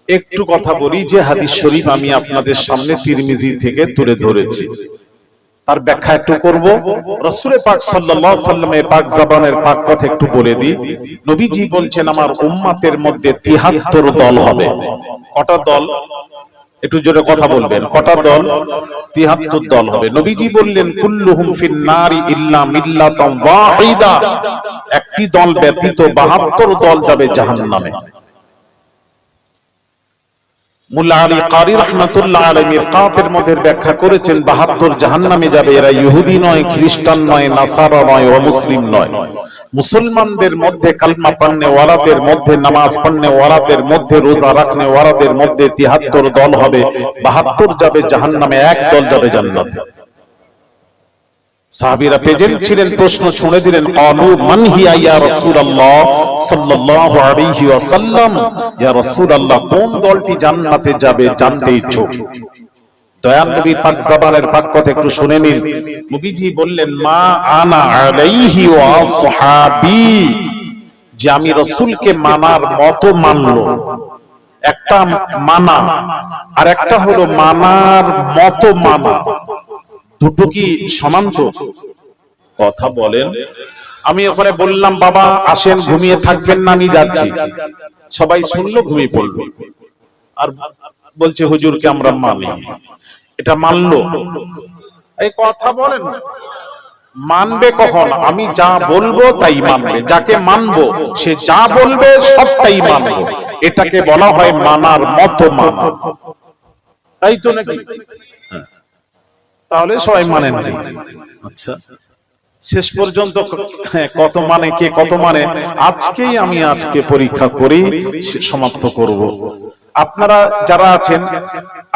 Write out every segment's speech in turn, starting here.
একটু কথা বলি যে হাদিস শরীফ আমি আপনাদের সামনে তিরমিজি থেকে তুলে ধরেছি, তার ব্যাখ্যা একটু করব। রাসূল পাক সাল্লাল্লাহু আলাইহি ওয়াসাল্লামের পাক জবানের পাক কথা একটু বলে দিই। নবীজি বলছেন আমার উম্মতের মধ্যে ৭৩ দল হবে। কটা দল? একটু জোরে কথা বলবেন। কটা দল? ৭৩ দল হবে। নবীজি বললেন কুল্লুহুম ফিন নারি ইল্লা মিল্লাতান ওয়াহিদা, একটি দল ব্যতীত ৭২ দল যাবে জাহান্নামে। মুল্লা আলী কারি রাহমাতুল্লাহ আলাইহি মিরকাতের মধ্যে ব্যাখ্যা করেছেন ৭২ জাহান্নামে যাবে। এরা ইহুদি নয়, খ্রিস্টান নয়, নাসারা নয়, অমুসলিম নয়। মুসলমানদের মধ্যে কালমা পড়নে ওয়ালাদের মধ্যে, নামাজ পড়নে ওয়ালাদের মধ্যে, রোজা রাখনে ওয়ালাদের মধ্যে ৭৩ দল হবে। ৭২ যাবে জাহান্নামে, এক দল যাবে জান্নাতে। সাহাবীরা প্রেজেন্ট ছিলেন, প্রশ্ন ছুঁড়ে দিলেন, ক্বালু মান হিয়া ইয়া রাসূলুল্লাহ সাল্লাল্লাহু আলাইহি ওয়াসাল্লাম, ইয়া রাসূলুল্লাহ কোন দলটি জান্নাতে যাবে জানতে ইচ্ছুক। দয়াল নবী পাক জবানের পাক কথা একটু শুনে নিন। নবীজি বললেন মা আনা আলাইহি ওয়া আসহাবী, যে আমি রাসূলকে মানার মতো মানলো। একটা মানা আর একটা হলো মানার মতো মানা, দুটো কি সমান? তো কথা বলেন। আমি ওখানে বললাম বাবা আসেন, ঘুমিয়ে থাকবেন না, আমি যাচ্ছি। সবাই শুনলো, ঘুমিয়ে পড়লো। আর বলছে হুজুরকে আমরা মানি। এটা মানলো? এই কথা বলেন, মানবে কখন? আমি যা বলবো তাই মানবে। যাকে মানবো সে যা বলবে সবটাই মানবো। এটাকে বলা হয় মানার মতো মানা, তাই তো নাকি? তাহলে সবাই মানেন না। আচ্ছা, শেষ পর্যন্ত কত মানে কে কত মানে আমি আজকে পরীক্ষা করি সমাপ্ত করব। আপনারা যারা আছেন,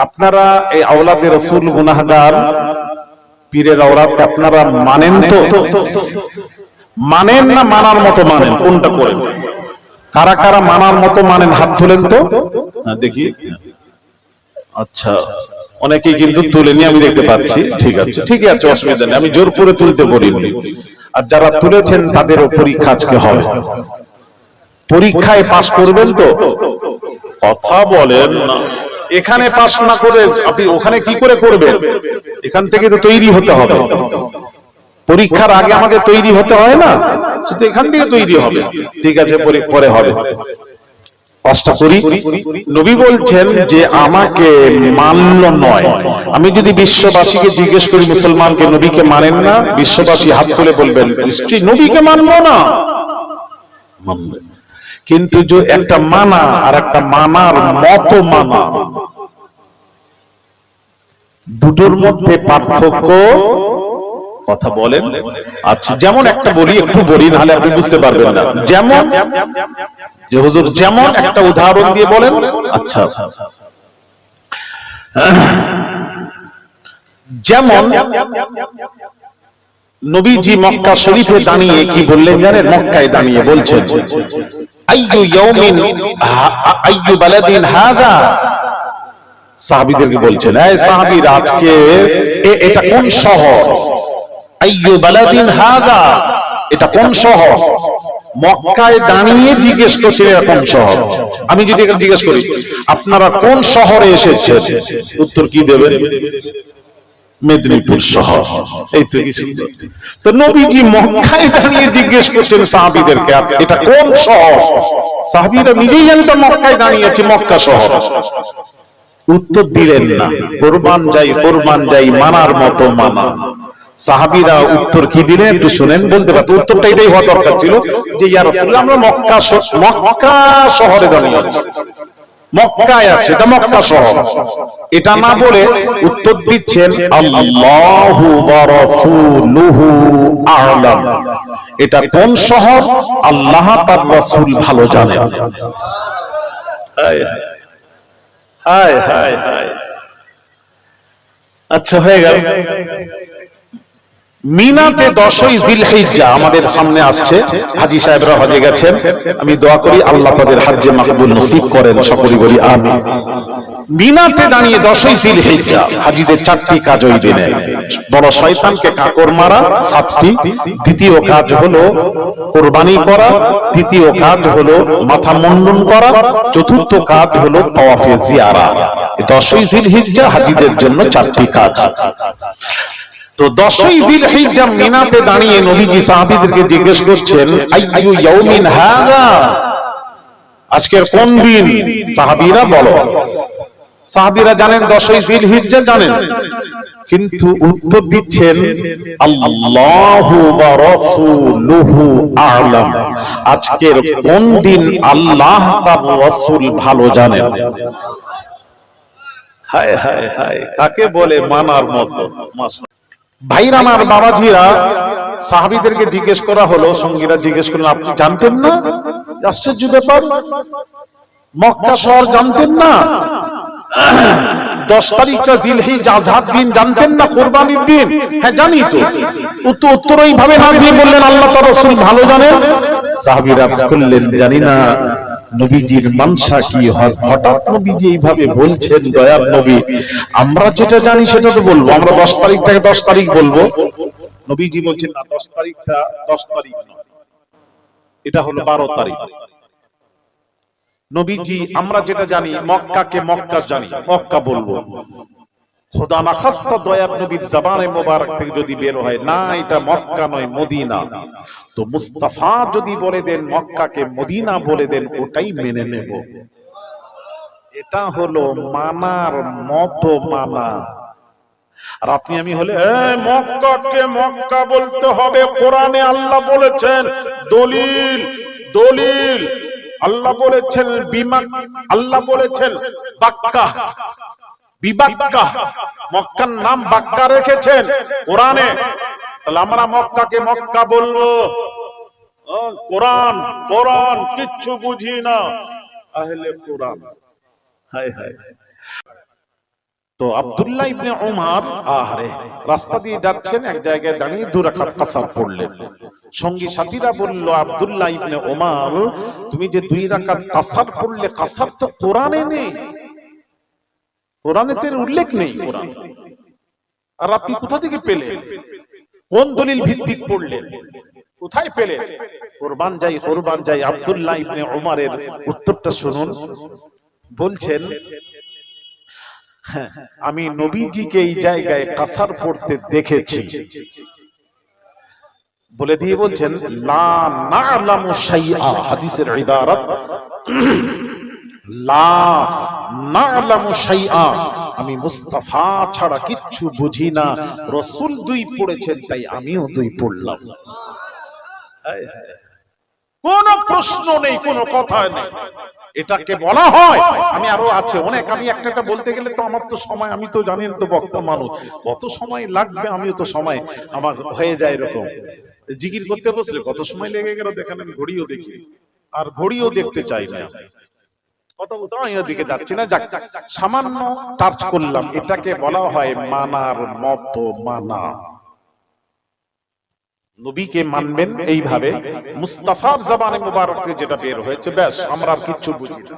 আপনারা এই আওলাদে রাসূল গুনাহগার পীরের আওলাদকে আপনারা মানেন তো? মানেন না মানার মতো মানেন? কোনটা করেন? কারা কারা মানার মতো মানেন হাত তোলেন তো দেখি। আচ্ছা, অনেকেই কিন্তু তুলেনি, আমি দেখতে পাচ্ছি। ঠিক আছে, ঠিক আছে, অসুবিধা নেই, আমি জোর করে তুলতে বলিনি। আর যারা তুলেছেন তাদেরও পরীক্ষা আজকে হবে। পরীক্ষায় পাস করবেন তো? কথা বলেন না। এখানে পাস না করে আপনি ওখানে কি করে করবেন? এখান থেকে তো তৈরি হতে হবে। পরীক্ষার আগে আমাদের তৈরি হতে হয় না? সেটা এখান থেকে তৈরি হবে। ঠিক আছে, পরে হবে। পাঁচটা করি। নবী বলছেন যে আমাকে মানল নয়। আমি যদি বিশ্ববাসীকে জিজ্ঞেস করি মুসলমানকে নবীকে মানেন না, বিশ্ববাসী হাত তুলে বলবেন নিশ্চয়ই নবীকে মানবো না। কিন্তু যে একটা মানা আর একটা মানার মতো মানা, দুটোর মধ্যে পার্থক্য। কথা বলেন। আচ্ছা, যেমন একটা বলি, একটু বলি, নাহলে আপনি বুঝতে পারবেন না। যেমন যে হুজুর যেমন একটা উদাহরণ দিয়ে বলেন। আচ্ছা, যেমন নবীজি মক্কা শরীফে দাঁড়িয়ে কি বললেন জানেন? মক্কায় দাঁড়িয়ে বলছেন আইয়ু ইয়াউমিন আইয়ু বালাদিন হাযা, সাহাবীদেরকে বলছেন এই সাহাবীরা আজকে এটা কোন শহর? আইয়ু বালাদিন হাযা, এটা কোন শহর? মক্কায় দাঁড়িয়ে জিজ্ঞেস করছেন এটা কোন শহর। আমি যদি জিজ্ঞেস করি আপনারা কোন শহরে এসেছেন, উত্তর কি দেবেন? মেদিনীপুর শহর। এই তো কি সুন্দর। তো নবীজি মক্কায় দাঁড়িয়ে জিজ্ঞেস করছেন সাহাবীদেরকে এটা কোন শহর। সাহাবীরা নিজেই জানতো মক্কায় দাঁড়িয়েছে, মক্কা শহর। উত্তর দিলেন না। কোরবান যাই মানার মতো মানা। সাহাবীরা উত্তর কি দিলেন একটু শুনেন, বলতে পারতো। উত্তরটা এটাই হওয়া দরকার ছিল যে ইয়া রাসূলুল্লাহ আমরা মক্কা শহরে দাঁড়িয়ে আছি, মক্কায় আছে, এটা মক্কা শহর। এটা না বলে উত্তর দিচ্ছেন আল্লাহু ওয়া রাসূলুহু আ'লাম, এটা কোন শহর আল্লাহ তার রাসূল ভালো জানেন। হায় হায় হায় হায়। আচ্ছা, হয়ে গেল। মিনাতে 10ই জিলহিজ্জা আমাদের সামনে আসছে। হাজী সাহেবরা হজে গেছেন। আমি দোয়া করি আল্লাহ তাদের হজ্জে মাকবুল নসিব করেন। সকলে বলি আমিন। মিনাতে দাঁড়িয়ে 10ই জিলহিজ্জা হাজীদের 4টি কাজ ওই দিনে। বড় শয়তানকে কাকর মারা 7টি, দ্বিতীয় কাজ হলো কুরবানি করা, তৃতীয় কাজ হলো মাথা মুন্ডন করা, চতুর্থ কাজ হলো তাওয়াফে জিয়ারা। 10ই জিলহিজ্জা হাজীদের জন্য 4টি কাজ। তো 10ই জিলহিজ্জা মিনাতে দাঁড়িয়ে নবীজি সাহাবীদেরকে জিজ্ঞেস করছেন, আইয়ু ইয়াউমিন হাযা, আজকের কোন দিন? সাহাবীরা বলো। সাহাবীরা জানেন 10ই জিলহিজ্জা জানেন, কিন্তু উত্তর দিচ্ছেন আল্লাহু ওয়া রাসূলুহু আ'লাম, আজকের কোন দিন আল্লাহ তার রাসূল ভালো জানেন। হায় হায় হায়, কাকে বলে মানার মতো। ভাইরা আমার, বাবাজিরা, সাহাবীদেরকে জিজ্ঞেস করা হলো, সঙ্গীরা জিজ্ঞেস করলেন, আপনি জানতেন না? আশ্চর্য ব্যাপার, মক্কা শহর জানতেন না? 10 তারিখটা জিলহিজ্জা আযাদ দিন জানতেন না? কুরবানির দিন? হ্যাঁ জানি তো। উত্তর এইভাবে না দিয়ে বললেন আল্লাহ তার রাসূল ভালো জানেন। সাহাবীরা বললেন, জানি না নবীজির মানসা কি, হঠাৎ নবীজি এইভাবে বলছেন, দয়ার নবী, আমরা যেটা জানি সেটা তো বলবো, আমরা 10 তারিখটাকে 10 তারিখ বলবো। নবীজি বলছেন না, 10 তারিখটা 10 তারিখ নয়, এটা হলো 12 তারিখ। নবীজি আমরা যেটা জানি মক্কাকে মক্কা জানি, মক্কা বলবো। খোদা না খাস্তা দয়ার নবীর জবানে মোবারক থেকে যদি বের হয় না এটা মক্কা নয় মদিনা, তো মুস্তাফা যদি বলে দেন মক্কাকে মদিনা বলে দেন, ওটাই মেনে নেব। এটা হলো মানার মতো মানা। আর আপনি আমি হলে মক্কাকে মক্কা বলতে হবে, কোরআনে আল্লাহ বলেছেন, দলিল দলিল আল্লাহ বলেছেন বিমা, আল্লাহ বলেছেন বাক্কা, বিবাক্কা, মক্কার নাম বাক্কা রেখেছেন কোরআনে, তাহলে আমরা মক্কাকে মক্কা বলবো। কোরআন কোরআন কিচ্ছু বুঝি না, আহলে কোরআন। হায় হায়। তো আব্দুল্লাহ ইবনে উমর রাস্তা দিয়ে যাচ্ছেন, এক জায়গায় দাঁড়িয়ে 2 রাকাত কাসার পড়লেন। সঙ্গী সাথীরা বলল, আব্দুল্লাহ ইবনে উমর, তুমি যে 2 রাকাত কাসার পড়লে, কাসার তো কোরআনে নেই, কোরআনেতে উল্লেখ নেই কোরআন, আর আপনি কোথা থেকে পেলেন? কোন দলিল ভিত্তিক পড়লেন? কোথায় পেলেন? কুরবান যাই কুরবান যাই। আব্দুল্লাহ ইবনে উমরের উত্তরটা শুনুন। বলছেন, আমি নবীজিকে এই জায়গায় কাসার পড়তে দেখেছি। বলে দিয়ে বলছেন, লা না'লামু শাইআ, হাদিসের ইবারত লা না'লামু শাইআ, আমি মুস্তাফা ছাড়া কিচ্ছু বুঝি না। রাসূল 2 পড়েছেন তাই আমিও 2 পড়লাম। কোনো প্রশ্ন নেই, কোনো কথা নেই। এটাকে বলা হয়, আমি আরো আছে অনেক, আমি একটা বলতে গেলে তো আমার তো সময়, আমি তো জানেন তো বক্তা মানুষ, কত সময় লাগবে, আমিও তো সময় আমার হয়ে যায় এরকম। জিকির করতে বসলে কত সময় লেগে গেল দেখেন, আমি ঘড়িও দেখি, আর ঘড়িও দেখতে চাই না, কত দিকে যাচ্ছি না। যাক, সামান্য টাচ করলাম। এটাকে বলা হয় মানার মতো মানা। নবীকে মানবেন এইভাবে, মুস্তাফার জবানে মুবারক থেকে যেটা বের হয়েছে, ব্যাস, আমরা আর কিচ্ছু বুঝি না।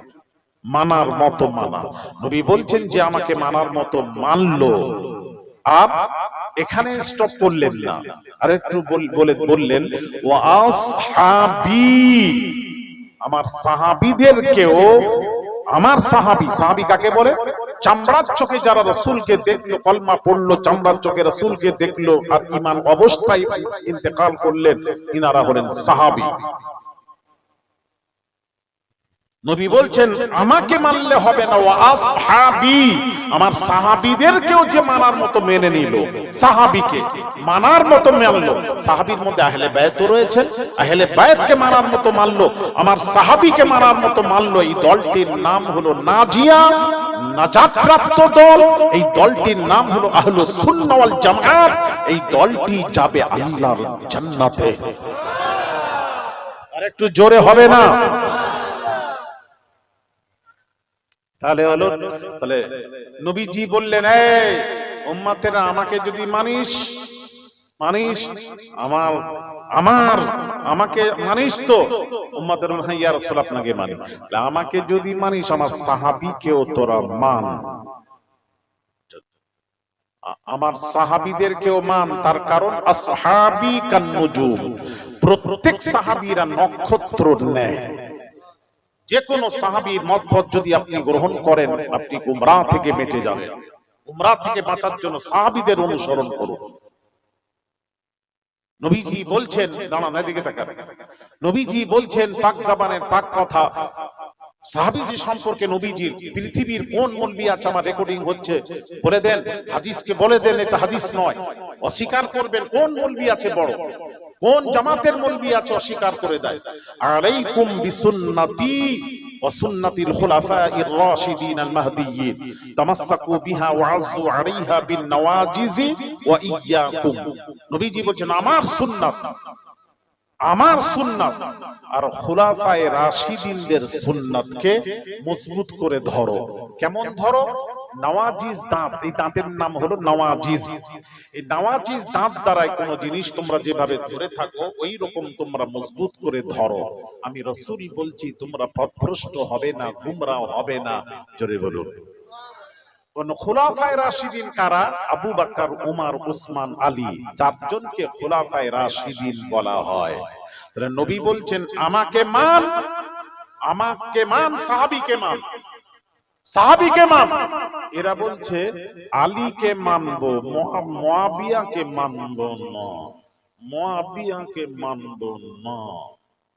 মানার মতো মানা। নবী বলছেন যে আমাকে মানার মতো মানলো, আর এখানে স্টপ করলেন না, আর একটু বললেন ওয়া আসহাবি, আমার সাহাবীদেরকেও, আমার সাহাবী, সাহাবী কাকে বলে? চামড়ার চোখে যারা রাসূলকে দেখলো, কলমা পড়লো, চামড়ার চোখে রাসূলকে দেখলো আর ঈমান অবস্থায় ইন্তেকাল করলেন, ইনারা হলেন সাহাবী। নবী বলছেন আমাকে মানলে হবে না, ওয়া আসহাবি, আমার সাহাবীদেরকেও যে মানার মতো মেনে নিল, সাহাবীকে মানার মতো মানলো। সাহাবীর মধ্যে আহলে বায়াত রয়েছেন, আহলে বায়াতকে মানার মতো মানলো, আমার সাহাবীকে মানার মতো মানলো। এই দলটির নাম হলো নাজিয়া, নাজাত প্রাপ্ত দল। এই দলটির নাম হলো আহলুস সুন্নাহ ওয়াল জামাত। এই দলটি যাবে আল্লাহর জান্নাতে। আর একটু জোরে হবে না? তাহলে হলো, তাহলে নবীজি বললেন, এই উম্মতেরা, আমাকে যদি মানিস, আমার আমাকে মানিস তো? উম্মতের মনে হয় ইয়া রাসূল আপনাকে মানি। আমাকে যদি মানিস আমার সাহাবীকেও তোরা মান, আমার সাহাবীদেরকেও মান। তার কারণ আসহাবী কান নুজুম, প্রত্যেক সাহাবীরা নক্ষত্রর ন্যায়। যে কোনো সাহাবীর মতপথ যদি আপনি গ্রহণ করেন, আপনি গুমরাহ থেকে বেঁচে যাবেন। গুমরাহ থেকে বাঁচার জন্য সাহাবীদের অনুসরণ করুন। নবীজি বলছেন, দাঁড়ান এদিকে তাকান, নবীজি বলছেন পাক জবানের পাক কথা, সাহাবীজি সম্পর্কে নবীজির, পৃথিবীর কোন মৌলবি আছে আমার রেকর্ডিং হচ্ছে বলে দেন, হাদিসকে বলে দেন এটা হাদিস নয়, অস্বীকার করবেন। কোন মৌলবি আছে বড়, কোন জামাতের মৌলবি আছে অস্বীকার করে দেয়। আলাইকুম বিসুন্নতি ওয়া সুন্নাতিল খুলাফাইর রাশিদিন আল মাহদিয়্যিন তামাসসাকু বিহা ওয়া আযু আলাইহা বিন নওয়াজিজি ওয়া ইয়াকুম। নবীজি বলেন আমার সুন্নাত, আমার সুন্নাত আর খুলাফায়ে রাশিদিনদের সুন্নাতকে মজবুত করে ধরো। কেমন ধরো? নওয়াজিজ দাঁত, এই দাঁতের নাম হলো নওয়াজিজ। এই নওয়াজিজ দাঁত দ্বারাই কোন জিনিস তোমরা যেভাবে ধরে থাকো ওই রকম তোমরা মজবুত করে ধরো। আমি রাসূল বলছি তোমরা পথভ্রষ্ট হবে না, গুমরাহ হবে না। জোরে বলুন। কোন খুলাফায়ে রাশিদিন কারা? আবু বকর, উমর, উসমান, আলী, চারজনকে খুলাফায়ে রাশিদিন বলা হয়। তাহলে নবী বলছেন আমাকে মান, আমাকে মান, সাহাবীকে মান, সাহাবীকে মান। এরা বলছে আলীকে মানবো, মুয়াবিয়াকে মানবো না, মুয়াবিয়াকে মানবো না,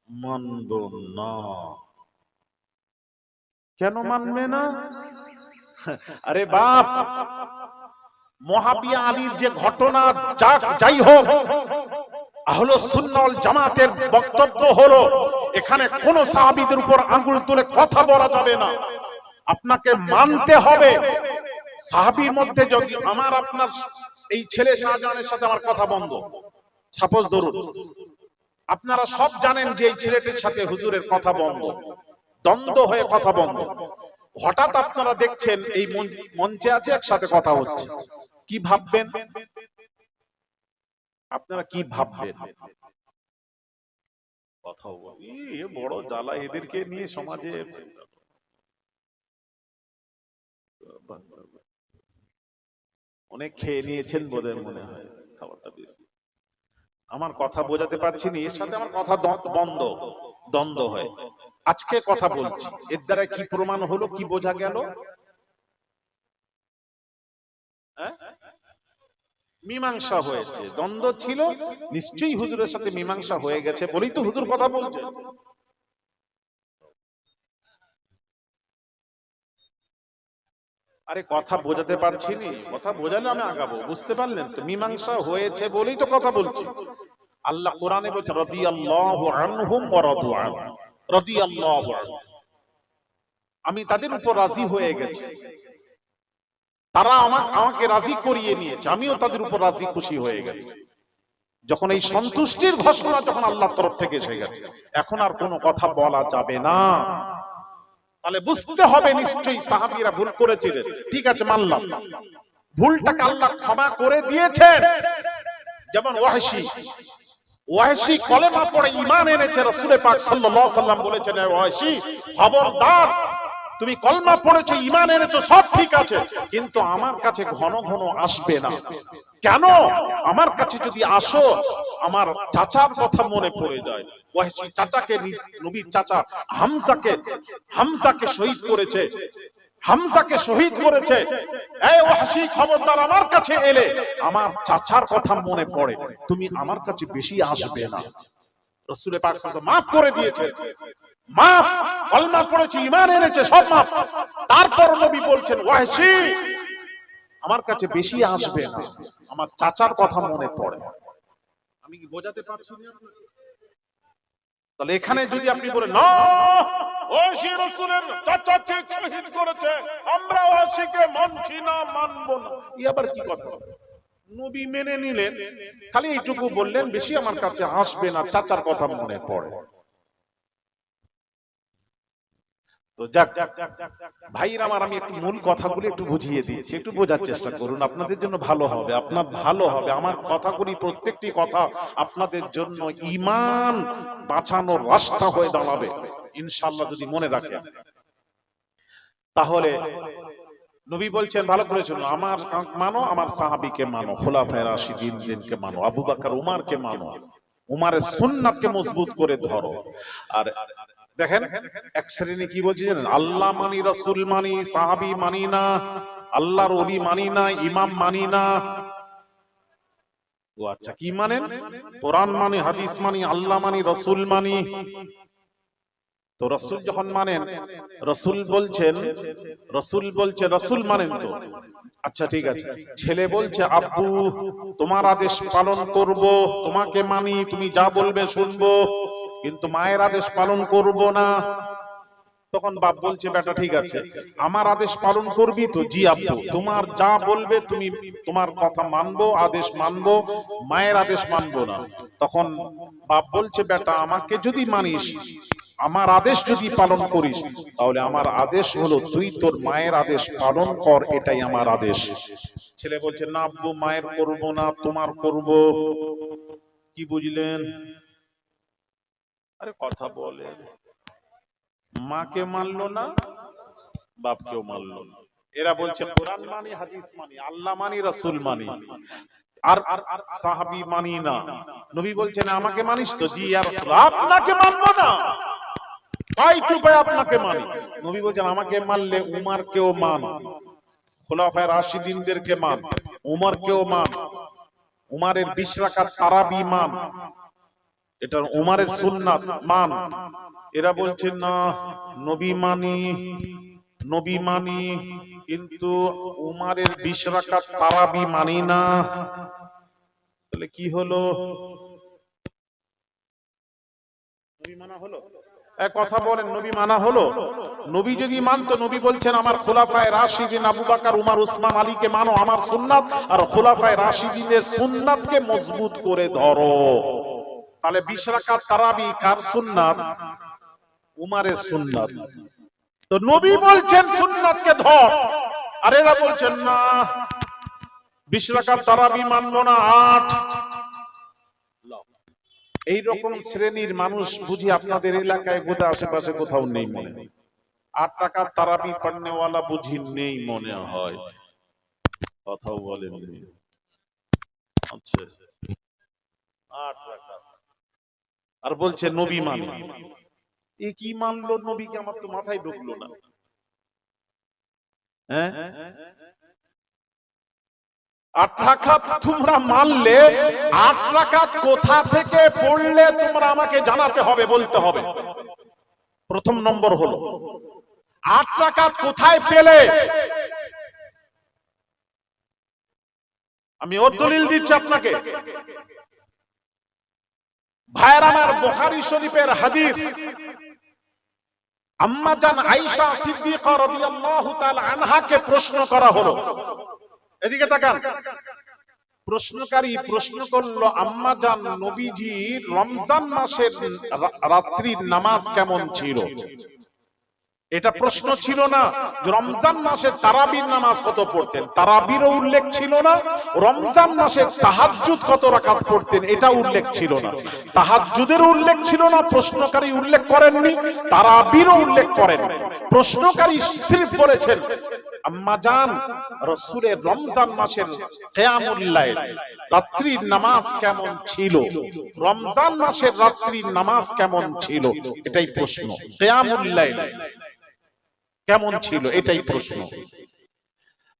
মানবো না। কেন মানবে না? আরে বাপ, মুয়াবিয়া আলীর যে ঘটনা যাই হোক, আহলে সুন্নাহ ওয়াল জামাতের বক্তব্য হলো এখানে কোন সাহাবীদের উপর আঙ্গুল তুলে কথা বলা যাবে না, আপনাকে মানতে হবে। সাহাবীর মধ্যে যদি আমার আপনার এই ছেলে শাহজাহানের সাথে আমার কথা বন্ধ, সাপোজ ধরুন আপনারা সব জানেন যে এই ছেলেটির সাথে হুজুরের কথা বন্ধ, দ্বন্দ্ব হয়ে কথা বন্ধ, হঠাৎ আপনারা দেখছেন এই মঞ্চে আছে একসাথে কথা হচ্ছে, কি ভাববেন? আপনারা কি ভাববেন? কথা বড় জ্বালা, এদেরকে নিয়ে সমাজে অনেক খেয়ে নিয়েছেন বোধহয়, মনে হয় খাবারটা বেশি। আমার কথা বোঝাতে পারছি না, এর সাথে আমার কথা বন্ধ, দ্বন্দ্ব হয়। আজকে কথা বলছি, এর দ্বারা কি প্রমাণ হলো, কি বোঝা গেল? মীমাংসা হয়েছে, দ্বন্দ্ব ছিল, নিশ্চয়ই হুজুরের সাথে মীমাংসা হয়ে গেছে বলেই তো হুজুর কথা বলছে। আরে কথা বোঝাতে পারছি নি, কথা বোঝালে আমি আগাবো, বুঝতে পারলেন তো? মীমাংসা হয়েছে বলেই তো কথা বলছি। আল্লাহ কোরআনে বলছে রাদিয়াল্লাহু আনহুম ওয়া রাদু আনহু, রাদিয়াল্লাহু আনহু, আমি তাদের উপর রাজি হয়ে গেছি, তারা আমাকে রাজি করিয়ে নিয়েছে, আমিও তাদের উপর রাজি খুশি হয়ে গেছি। যখন এই সন্তুষ্টির ঘোষণা যখন আল্লাহর তরফ থেকে এসে গেছে, এখন আর কোনো কথা বলা যাবে না। তাহলে বুঝতে হবে নিশ্চয়ই সাহাবীরা ভুল করেছিলেন, ঠিক আছে মানলাম, ভুলটাকে আল্লাহ ক্ষমা করে দিয়েছেন। যেমন ওয়াহশী কলেমা পড়ে ঈমান এনেছে, রাসূল পাক সাল্লাল্লাহু আলাইহি ওয়াসাল্লাম বলেছেন ওয়াহশী খবরদার, তুমি কলমা পড়েছো, ঈমান এনেছো, সব ঠিক আছে, কিন্তু আমার কাছে ঘন ঘন আসবে না। কেন? আমার কাছে যদি আসো আমার চাচার কথা মনে পড়ে যায়। ওয়াহশী চাচাকে, নবীর চাচা হামজাকে শহীদ করেছে, হামজাকে শহীদ করেছে। এই ওয়াহশী খবরদার, আমার কাছে এলে আমার চাচার কথা মনে পড়ে, তুমি আমার কাছে বেশি আসবে না। রাসূল পাক সাল্লাল্লাহু আলাইহি ওয়াসাল্লাম মাফ করে দিয়েছে, মাফ, কলমা পড়েছে, ঈমান এনেছে, সব মাফ। তারপর নবী বলছেন ওয়াহশী আমার কাছে বেশি আসবে না, আমার চাচার কথা মনে পড়ে। আমি কি বোঝাতে পারছি না? তাহলে এখানে যদি আপনি বলেন না ওয়াহশী রাসূলের চাচাকে শহীদ করেছে, আমরা ওয়াহশীকে মানছি না, মানব না, এই আবার কি কথা? নবী মেনে নিলেন, খালি এইটুকু বললেন বেশি আমার কাছে আসবে না, চাচার কথা মনে পড়ে। তো যাক ভাইরা আমার, আমি একটু মূল কথাগুলো একটু বুঝিয়ে দিচ্ছি, একটু বোঝার চেষ্টা করুন, আপনাদের জন্য ভালো হবে, আপনার ভালো হবে। আমার কথাগুলি প্রত্যেকটি কথা আপনাদের জন্য ঈমান বাঁচানোর রাস্তা হয়ে দাঁড়াবে ইনশাআল্লাহ, যদি মনে রাখেন। তাহলে নবী বলছেন ভালো করে শুনো, আমার মানো, আমার সাহাবীকে মানো, খুলাফায়ে রাশিদিনকে মানো, আবু বকর উমরকে মানো, উমরের সুন্নাতকে মজবুত করে ধরো। আর দেখেন এক শ্রেণী কি বলছে জানেন, আল্লাহ মানি, রাসূল মানি, সাহাবী মানি না, আল্লাহর ওলি মানি না, ইমাম মানি না। ও আচ্ছা, কি মানেন? কোরআন মানি, হাদিস মানি, আল্লাহ মানি, রাসূল মানি। তো রাসূল যখন মানেন, রাসূল বলছেন, রাসূল মানেন তো আচ্ছা ঠিক আছে। ছেলে বলছে আব্বু তোমার আদেশ পালন করব, তোমাকে মানি, তুমি যা বলবে শুনবো, কিন্তু মায়ের আদেশ পালন করব না। তখন বাপ বলছে বেটা ঠিক আছে, আমার আদেশ পালন করবি তো? জি আব্বু, তোমার যা বলবে তুমি, তোমার কথা মানবো, আদেশ মানবো, মায়ের আদেশ মানবো না। তখন বাপ বলছে বেটা আমাকে যদি মানিস, আমার আদেশ যদি পালন করিস, তাহলে আমার আদেশ হলো তুই তোর মায়ের আদেশ পালন কর, এটাই আমার আদেশ। ছেলে বলছে না আব্বু, মায়ের করব না, তোমার করব। কি বুঝলেন? আরে কথা বলে, মাকে মানলো না, বাপকেও মানলো না। এরা বলছে কোরআন মানি, হাদিস মানি, আল্লাহ মানি, রাসূল মানি, আর সাহাবী মানি না। নবী বলছেন আমাকে মানিস তো? জি ইয়া রাসূলুল্লাহ। আপনাকে মানবো না, পাই টু পাই আপনাকে মানি। নবী বলছেন আমাকে মানলে উমরকেও মান, খুলাফায়ে রাশিদিনদেরকে মান, উমরকেও মান, উমরের 20 রাকাত তারাবি মান, এটা উমরের সুন্নাত মান। এরা বলছে না নবী মানি, কিন্তু উমরের 20 রাকাত তারাবি মানি না। তাহলে কি হলো? নবী মানা হলো? এক কথা বলেন, নবী মানা হলো? নবী যদি মানতো, নবী বলছেন আমার খুলাফায়ে রাশিদিন আবু বকর উমর উসমান আলীকে মানো, আমার সুন্নাত আর খুলাফায়ে রাশিদিনের সুন্নাতকে মজবুত করে ধরো। তাহলে 20 রাকাত তারাবি কার সুন্নাত? উমরের সুন্নাত। তো নবী বলছেন সুন্নাতকে ধর, আর এরা বলছেন না 20 রাকাত তারাবি মানবো না, 8। এই রকম শ্রেণীর মানুষ বুঝি আপনাদের এলাকায় বোধহয় আশেপাশে কোথাও নেই মনে হয়। 8 রাকাত তারাবি পড়নেওয়ালা বুঝি নেই মনে হয়, কথাও বলেন। আচ্ছা 8 রাকাত, আর বলছে নবী মানো। এ কি মানলো নবীকে? আমার তো মাথায় ঢুকলো না। হ্যাঁ 8 রাকাত তোমরা মানলে, 8 রাকাত কোথা থেকে পড়লে তোমরা আমাকে জানাতে হবে, বলতে হবে। প্রথম নম্বর হলো 8 রাকাত কোথায় পেলে? আমি ওর দলিল দিচ্ছি আপনাকে। ভাইয়ের আমার, বুখারী শরীফের হাদিস, আম্মা জান আয়েশা সিদ্দিকা রাদিয়াল্লাহু তাআলা আনহাকে প্রশ্ন করা হলো। এদিকে তাকান। প্রশ্নকারী প্রশ্ন করলো আম্মা জান নবীজি রমজান মাসের রাত্রির নামাজ কেমন ছিল? এটা প্রশ্ন ছিল না যে রমজান মাসে তারাবির নামাজ কত পড়তেন, তারাবিরও উল্লেখ ছিল না। রমজান মাসে তাহাজ্জুদ কত রাকাত পড়তেন, এটা উল্লেখ ছিল না। তাহাজ্জুদের উল্লেখ ছিল না, প্রশ্নকারী উল্লেখ করেননি। তারাবিরও উল্লেখ করেন। প্রশ্নকারী সির্ফ বলেছেন আম্মা জান রাসূলের রমজান মাসের কিয়ামুল লাইল, রাত্রির নামাজ কেমন ছিল, রমজান মাসের রাত্রির নামাজ কেমন ছিল, এটাই প্রশ্ন। কিয়ামুল লাইল কেমন ছিল, এটাই প্রশ্ন।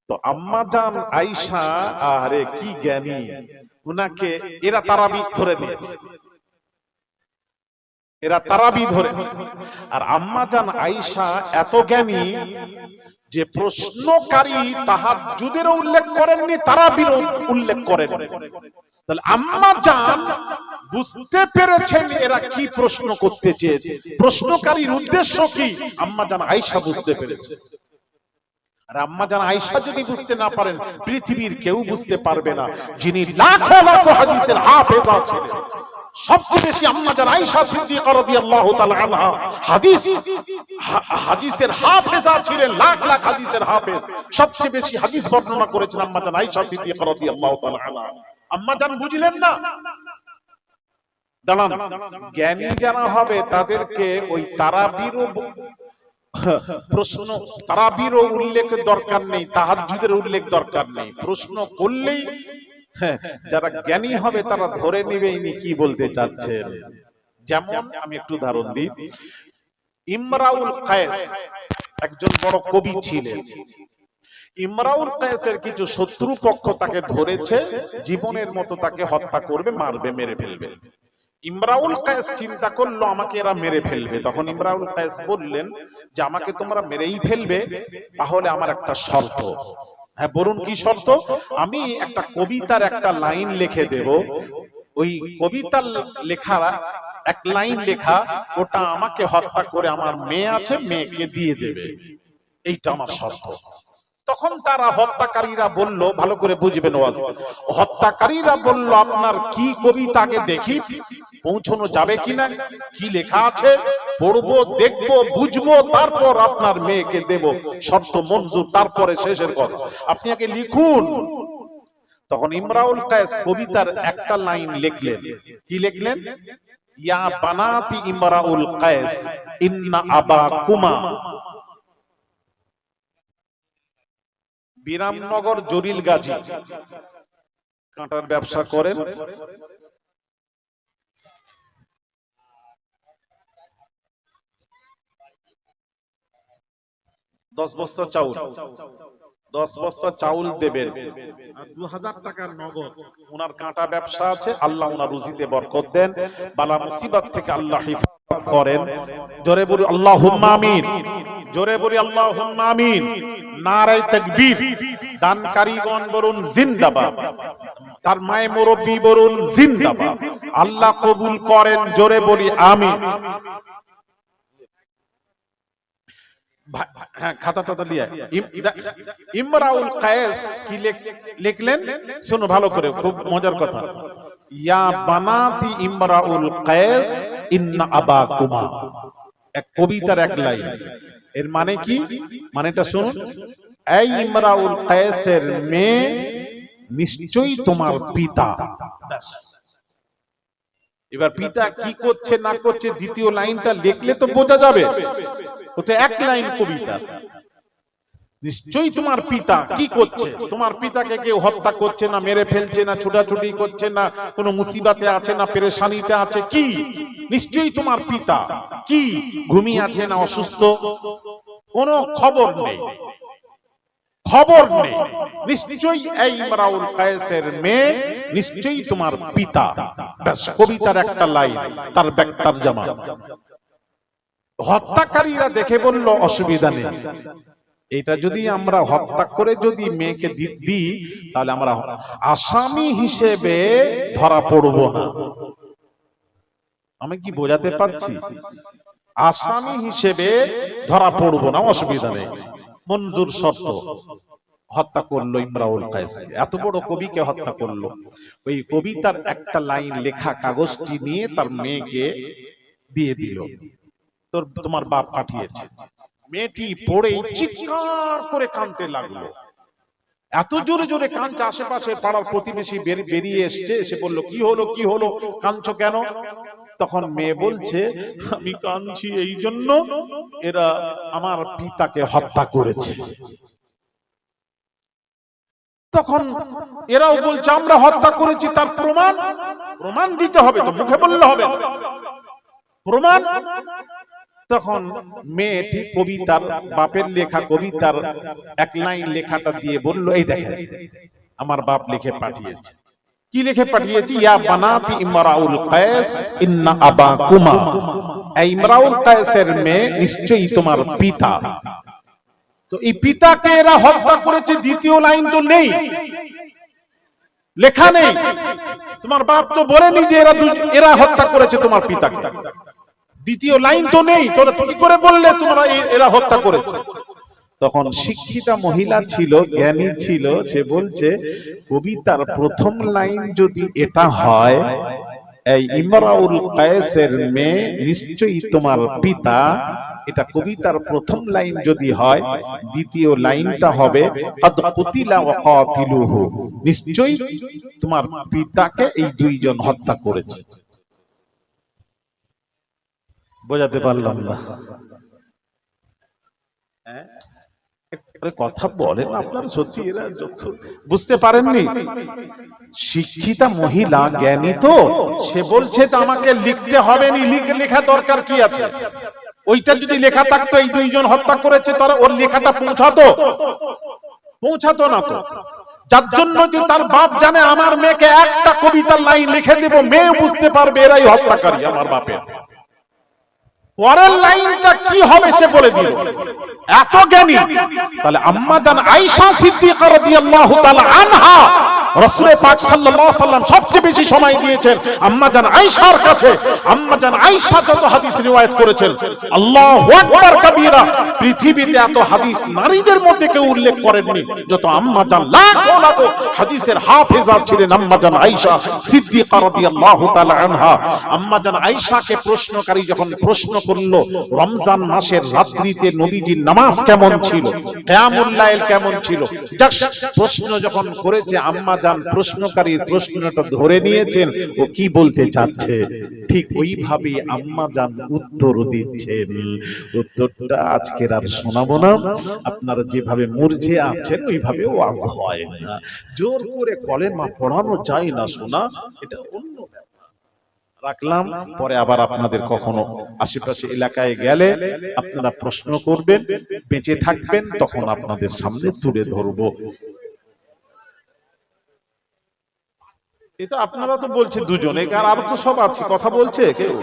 তো আম্মা জান আয়েশা, আরে কি জ্ঞানী, উনাকে এরা তারাবি ধরে নিয়েছে, এরা তারাবি ধরেছে। আর আম্মা জান আয়েশা এত জ্ঞানী যে প্রশ্নকারী তাহাজ্জুদের উল্লেখ করেননি, তারাবির উল্লেখ করেন। তাহলে আম্মা জান বুঝতে পেরেছেন এরা কি প্রশ্ন করতে চেয়েছে, প্রশ্নকারীর উদ্দেশ্য কি, আম্মা জান আয়েশা বুঝতে পেরেছে। আর আম্মা জান আয়েশা যদি বুঝতে না পারেন, পৃথিবীর কেউ বুঝতে পারবে না, যিনি লাখো লাখো হাদিসের হাফেজ ছিলেন। সবচেয়ে বেশি আম্মা জান আয়েশা সিদ্দিকা রাদিয়াল্লাহু তাআলা আনহা হাদিসের হাফেজা ছিলেন, লাখ লাখ হাদিসের হাফেজ। সবচেয়ে বেশি হাদিস বর্ণনা করেছেন আম্মা জান আয়েশা সিদ্দিকা রাদিয়াল্লাহু তাআলা আনহা। আম্মা জান বুঝলেন না, দাঁড়ান, জ্ঞানী যারা হবে তাদেরকে ওই তারাবিরও প্রশ্ন, তারাবিরও উল্লেখ দরকার নেই, তাহাজ্জুদের উল্লেখ দরকার নেই। প্রশ্ন করলেই যারা জ্ঞানী হবে তারা ধরে নিবে ইনি কি বলতে চাচ্ছেন। যেমন আমি একটু উদাহরণ দিই, ইমরাউল কায়েস একজন বড় কবি ছিলেন। ইমরাউল কায়েসের কিছু শত্রু পক্ষ তাকে ধরেছে, জীবনের মতো তাকে হত্যা করবে, মারবে, মেরে ফেলবে। ইমরাউল কায়েস চিন্তা করলো আমাকে এরা মেরে ফেলবে। তখন ইমরাউল কায়েস বললেন যে আমাকে তোমরা মেরেই ফেলবে, তাহলে আমার একটা শর্ত। হ্যাঁ বলুন কি শর্ত? আমি একটা কবিতার একটা লাইন লিখে দেব, ওই কবিতার লেখা এক লাইন লেখা, ওটা আমাকে হত্যা করে আমার মেয়ে আছে, মেয়েকে দিয়ে দেবে, এইটা আমার শর্ত। তখন তারা হত্যাকারীরা বলল, ভালো করে বুঝবেন ওয়াজ, হত্যাকারীরা বলল আপনার কি কবিতাকে দেখি, পৌঁছানো যাবে কিনা, কি লেখা আছে পড়বো, দেখবো, বুঝবো, তারপর আপনার মেয়েকে দেব, শর্ত মঞ্জুর, তারপরে শেষের কথা, আপনি আগে লিখুন। তখন ইমরাউল কায়েস কবিতার একটা লাইন লিখলেন। কি লিখলেন? ইয়া বানাতি ইমরাউল কায়েস ইন্না আবাকুমা, বিরামনগর জরিল গাজী, কাঁটার ব্যবসা করেন। দশ বস্তা চাউল, 10 বস্তা চাউল দেবেন আর 2000 টাকার নগদ। ওনার কাঁটা ব্যবসা আছে, আল্লাহ ওনার রুজিতে বরকত দেন, বালা মুসিবত থেকে আল্লাহ হিফাজত করেন। জোরে বলি আল্লাহুম্মা আমিন, জোরে বলি আল্লাহুম্মা আমিন। নারে তাকবীর। দানকারীগণ বলুন জিন্দাবাদ, তার মায়ে মুরব্বি বলুন জিন্দাবাদ। আল্লাহ কবুল করেন, জোরে বলি আমিন। হ্যাঁ খাতাটা লিয়া ইমরাউল কায়েস কি লিখলেন শুনো ভালো করে, খুব মজার কথা। ইয়া বানাতি ইমরাউল কায়েস ইন্না আবাকুমা, এক কবিতার এক লাইন। এর মানে কি? মানেটা শুনুন, এই ইমরাউল কায়েসের মেয়ে নিশ্চয়ই তোমার পিতা। এবার পিতা কি করছে না করছে দ্বিতীয় লাইনটা লিখলে তো বোঝা যাবে, ওটা এক লাইন কবিতা। নিশ্চয়ই তোমার পিতা কি করছে, তোমার পিতাকে কেউ হত্যা করছে না, মেরে ফেলছে না, ছুটাছুটি করছে না, কোনো মুসিবতে আছে না, পেরেশানিতে আছে, কি নিশ্চয়ই তোমার পিতা কি ঘুমিয়ে আছে না অসুস্থ, কোনো খবর নেই, খবর নেই। নিশ্চয়ই এই ইমরাউল কায়েসের মেয়ে নিশ্চয়ই তোমার পিতা। ব্যাস কবিতার একটা লাইন, তার ব্যাখ্যার জামা। হত্যাকারীরা দেখে বলল অসুবিধা নেই, এটা যদি আমরা হত্যা করে যদি মেয়েকে দিই তাহলে আমরা আসামি হিসেবে ধরা পড়ব না। আমি কি বোঝাতে পারছি? আসামি হিসেবে ধরা পড়ব না, অসুবিধা নেই, মঞ্জুর শর্ত। হত্যা করলো ইমরাউল কায়েস, এত বড় কবিকে হত্যা করলো। ওই কবিতার একটা লাইন লেখা কাগজটি নিয়ে তার মেয়েকে দিয়ে দিল, তোমার বাপ পাঠিয়েছে। মেয়েটি পড়ে চিৎকার করে কাঁদতে লাগলো, এত জোরে জোরে কাঁদছে, আশেপাশে পাড়ার প্রতিবেশী বেরিয়ে এসছে, এসে বলল কি হলো, কি হলো, কাঁদছো কেন? তখন মেয়ে বলছে আমি কাঁদছি এই জন্য এরা আমার পিতাকে হত্যা করেছে। তখন এরাও বলছে আমরা হত্যা করেছি, তার প্রমাণ, প্রমাণ দিতে হবে, তো মুখে বললে হবে, প্রমাণ। তখন মেয়েটি কবিতার, বাপের লেখা কবিতার এক লাইন লেখাটা দিয়ে বলল এই দেখেন আমার বাপ লিখে পাঠিয়েছে। কি লিখে পাঠিয়েছে? ইয়া বানাতি ইমরাউল কায়েস ইন্না আবাকুমা, এই ইমরাউল কায়েসের মেয়ে নিশ্চয়ই তোমার পিতা। তো এই পিতাকে এরা হত্যা করেছে, দ্বিতীয় লাইন তো নেই, লেখা নেই। তোমার বাপ তো বলেনি যে এরা হত্যা করেছে তোমার পিতাকে, দ্বিতীয় লাইন তো নেই, তোরা কি করে বললে তোমরা এরা হত্যা করেছে? তখন শিক্ষিতা মহিলা ছিল, জ্ঞানী ছিল, সে বলছে কবিতার প্রথম লাইন যদি এটা হয় এই ইমরাউল কায়েসের মেয়ে নিশ্চয়ই তোমার পিতা। এটা কবিতার প্রথম লাইন যদি হয়, দ্বিতীয় লাইনটা হবে কদ কুতিলা ওয়া কাতিলুহু, নিশ্চয়ই তোমার পিতাকে এই দুইজন হত্যা করেছে। বোঝাতে পারলাম না? কথা বলেন আপনারা, সত্যি এরা বুঝতে পারেননি? শিক্ষিতা মহিলা, জ্ঞানী তো, সে বলছে তো আমাকে লিখতে হবে নি, লেখা দরকার কি আছে? ওইটা যদি লেখা থাকতো এই দুইজন হত্যা করেছে, তারা ওর লেখাটা পৌঁছাতো না তো। যার জন্য যে তার বাপ জানে আমার মেয়েকে একটা কবিতার লাইন লিখে দেব, মেয়ে বুঝতে পারবে এরাই হত্যাকারী আমার বাপের। পরের লাইনটা কি হবে সে বলে দিল, এত জ্ঞানী। তাহলে আম্মা জান আয়েশা সিদ্দিকা রাদিয়াল্লাহু তাআলা আনহা, রাসূল পাক সাল্লাল্লাহু আলাইহি সাল্লাম সবচেয়ে বেশি সময় দিয়েছেন আম্মা জান আয়েশার কাছে। আম্মা জান আয়েশা যত হাদিস রিওয়ায়াত করেছেন, আল্লাহু আকবার কাবীরা, পৃথিবীতে এত হাদিস নারীদের মধ্যে কেউ উল্লেখ করেননি যত আম্মা জান। লাখো লাখো হাদিসের হাফেজা ছিলেন আম্মা জান আয়েশা সিদ্দিকা রাদিয়াল্লাহু তাআলা আনহা। আম্মা জান আয়েশাকে প্রশ্নকারী যখন প্রশ্ন করলো রমজান মাসের রাত্রিতে নবীজির নামাজ কেমন ছিল, কিয়ামুল লাইল কেমন ছিল, প্রশ্ন যখন করেছে আম্মা জান প্রশ্নকারীর প্রশ্নটা ধরে নিয়েছেন ও কি বলতে চাচ্ছে, ঠিক ওইভাবে আম্মা জান উত্তর দিচ্ছেন। উত্তরটা আজকের আর শোনাবো না, আপনারা যেভাবে মুরঝে আছেন ওইভাবে ওয়াজ হয় না, জোর করে কলেমা পড়ানো যায় না, শোনা এটা অন্য রাখলাম। পরে আবার আপনাদের কখনো আশেপাশে এলাকায় গেলে আপনারা প্রশ্ন করবেন, বেঁচে থাকবেন, তখন আপনাদের সামনে তুলে ধরবো। এটা আপনারা তো বলছে দুজনে, আর তো সব আছে, কথা বলছে কেউ?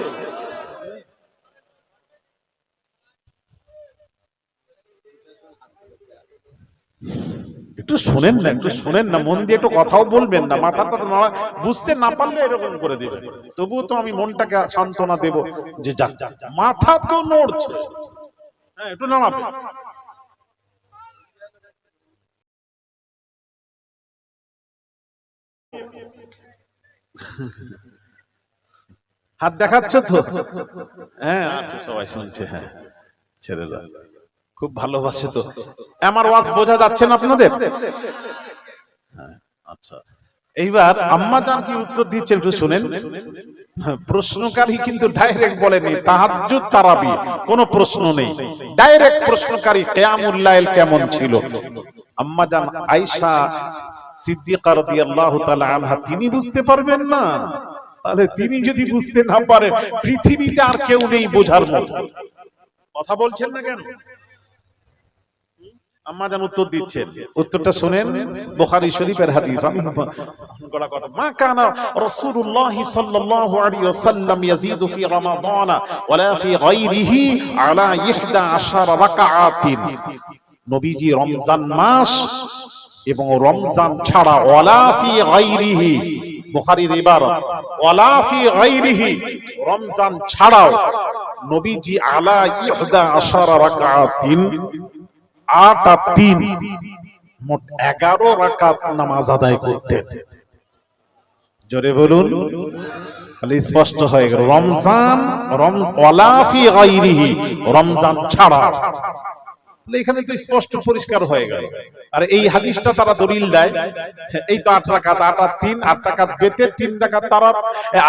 একটু শোনেন না, একটু শোনেন না, মন দিয়ে একটু কথাও বলবেন না, মাথাটা বুঝতে না পারলে এরকম করে দিবেন। তবুও তো আমি মনটাকে সান্ত্বনা দেব যে যাক, মাথা তো নড়ছে, হ্যাঁ একটু নামাবে। হাত দেখাচ্ছ তো? হ্যাঁ আচ্ছা, সবাই শুনছে, হ্যাঁ ছেড়ে দাও, খুব ভালোবাসে তো। আমার ওয়াজ বোঝা যাচ্ছে না আপনাদের? আচ্ছা, এইবার আম্মা জান কি উত্তর দিচ্ছে একটু শুনেন। প্রশ্নকারী কিন্তু ডাইরেক্ট বলেনি তাহাজ্জুদ তারাবি, কোনো প্রশ্ন নেই, ডাইরেক্ট প্রশ্নকারী কিয়ামুল লাইল কেমন ছিল। আম্মা জান আয়েশা সিদ্দিকা রাদিয়াল্লাহু তাআলা আনহা তিনি বুঝতে পারবেন না? তাহলে তিনি যদি বুঝতে না পারেন, পৃথিবীতে আর কেউ নেই বোঝার মতো। কথা বলছেন না কেন? আম্মা জান উত্তর দিচ্ছেন, উত্তরটা শুনেন, বুখারী শরীফের হাদিস। আমি গড়া কথা, মা কানা রাসূলুল্লাহ সাল্লাল্লাহু আলাইহি ওয়াসাল্লাম ইয়াজিদু ফি রমাদান ওয়ালা ফি গায়রিহি আলা 11 রাকাআতিন। নবীজি রমজান মাস এবং রমজান ছাড়া ওয়ালা ফি গায়রিহি, বুখারীর ইবারত ওয়ালা ফি গায়রিহি, রমজান ছাড়াও নবীজি আলা 11 রাকাআতিন 8 আর 3 মোট 11 রাকাত নামাজ আদায় করতেন। জোরে বলুন, তাহলে স্পষ্ট হয়ে গেল রমজান ওয়ালা ফি গায়রিহি, রমজান ছাড়া। এখানে তো স্পষ্ট পরিষ্কার হয়ে গেল। আর এই হাদিসটা তারা দলিল দেয়, এই তো 8 রাকাত, 8 আর 3, 8 রাকাত বেতের, 3 রাকাত তারাবি,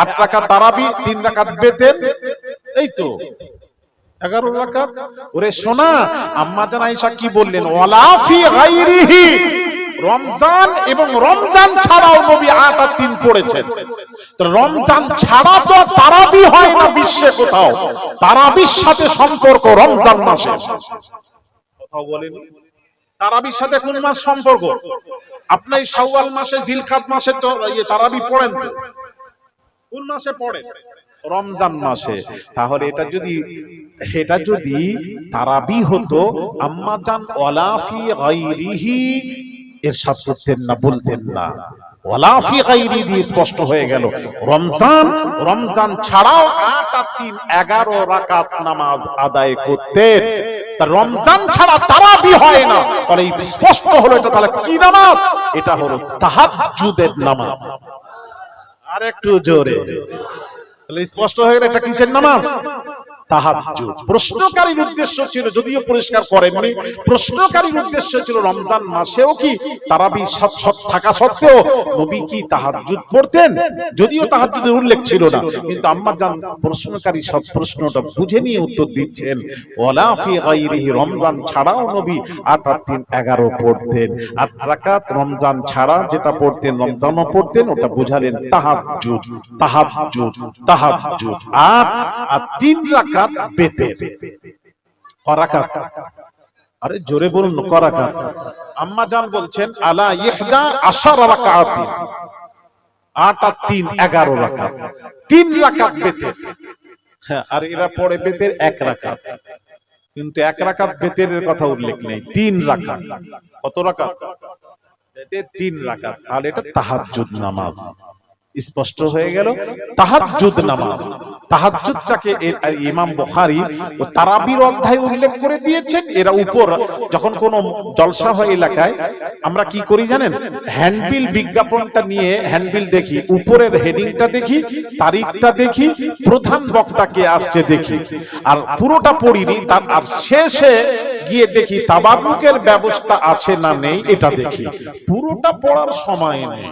8 রাকাত তারাবি, 3 রাকাত বেতের, এই তো 11 রাকাত। ওরে সোনা, আম্মা জান আয়েশা কি বললেন? ওয়ালা ফি গায়রিহি, রমজান এবং রমজান ছাড়াও নবী 8 আর 3 পড়েছেন। তো রমজান ছাড়া তো তারাবি হয় না বিশ্বে কোথাও, তারাবির সাথে সম্পর্ক রমজান মাসে। কথাও বলেন, তারাবির সাথে কোন মাস সম্পর্ক? আপনি শাওয়াল মাসে, জিলকাদ মাসে তো তারাবি পড়েন, তো কোন মাসে পড়েন? রমজান মাসে। তাহলে এটা যদি তারাবি হতো, আম্মা জান ওয়ালা ফি গায়রিহি ইরশাদ করতেন না, বলতেন না, ওয়ালা ফি গায়রিহি স্পষ্ট হয়ে গেল রমজান ছাড়াও 8 আর 3 11 রাকাত নামাজ আদায় করতেন। তা রমজান ছাড়া তারাবি হয় না, তাহলে স্পষ্ট হলো এটা তাহলে কি নামাজ? এটা হলো তাহাজ্জুদের নামাজ। আর একটু জোরে, তাহলে স্পষ্ট হয়ে গেল এটা কিসের নামাজ? তাহাজ্জুদ। প্রশ্নকারীর উদ্দেশ্য ছিল, যদিও পরিষ্কার করেননি, প্রশ্নকারীর উদ্দেশ্য ছিল রমজান মাসেও কি তারাবি থাকা সত্ত্বেও নবী কি তাহাজ্জুদ পড়তেন? যদিও তাহাজ্জুদের উল্লেখ ছিল না, কিন্তু আম্মা জান প্রশ্নকারী সব প্রশ্নটা বুঝে নিয়ে উত্তর দিচ্ছেন, ওয়ালা ফি গায়রিহি, রমজান ছাড়াও নবী 8 আর 3 11 পড়তেন। 8 রাকাত রমজান ছাড়া যেটা পড়তেন রমজানও পড়তেন, ওটা বুঝালেন তাহাজ্জুদ। তাহাজ্জুদ তাহাজ্জুদ। আর 3 রাকাত বেতের। করাকাত, আরে জোরে বলুন করাকাত। আম্মা জান বলছেন আলা ইহদা আশারা রাকাত, 8 আর 3 11 রাকাত। 3 রাকাত বেতের। হ্যাঁ, আর এরা পড়ে বেতের 1 রাকাত, কিন্তু 1 রাকাত বেতের কথা উল্লেখ নেই। 3 রাকাত। কত রাকাত? বেতের 3 রাকাত। তাহলে এটা তাহাজ্জুদ নামাজ। স্পষ্ট হয়ে গেল তাহাজ্জুদ নামাজ। তাহাজ্জুদটাকে ইমাম বুখারী ও তারাবির অধ্যায়ে উল্লেখ করে দিয়েছেন। এরা উপর যখন কোন জলসা হয় এলাকায়, আমরা কি করি জানেন? হ্যান্ডবিল বিজ্ঞাপনটা নিয়ে হ্যান্ডবিল দেখি, উপরের হেডিংটা দেখি, তারিখটা দেখি, প্রধান বক্তা কে আসছে দেখি, আর পুরোটা পড়িনি। তার আর শেষে গিয়ে দেখি তাবারুকের ব্যবস্থা আছে না নেই, এটা দেখি। পুরোটা পড়ার সময় নেই।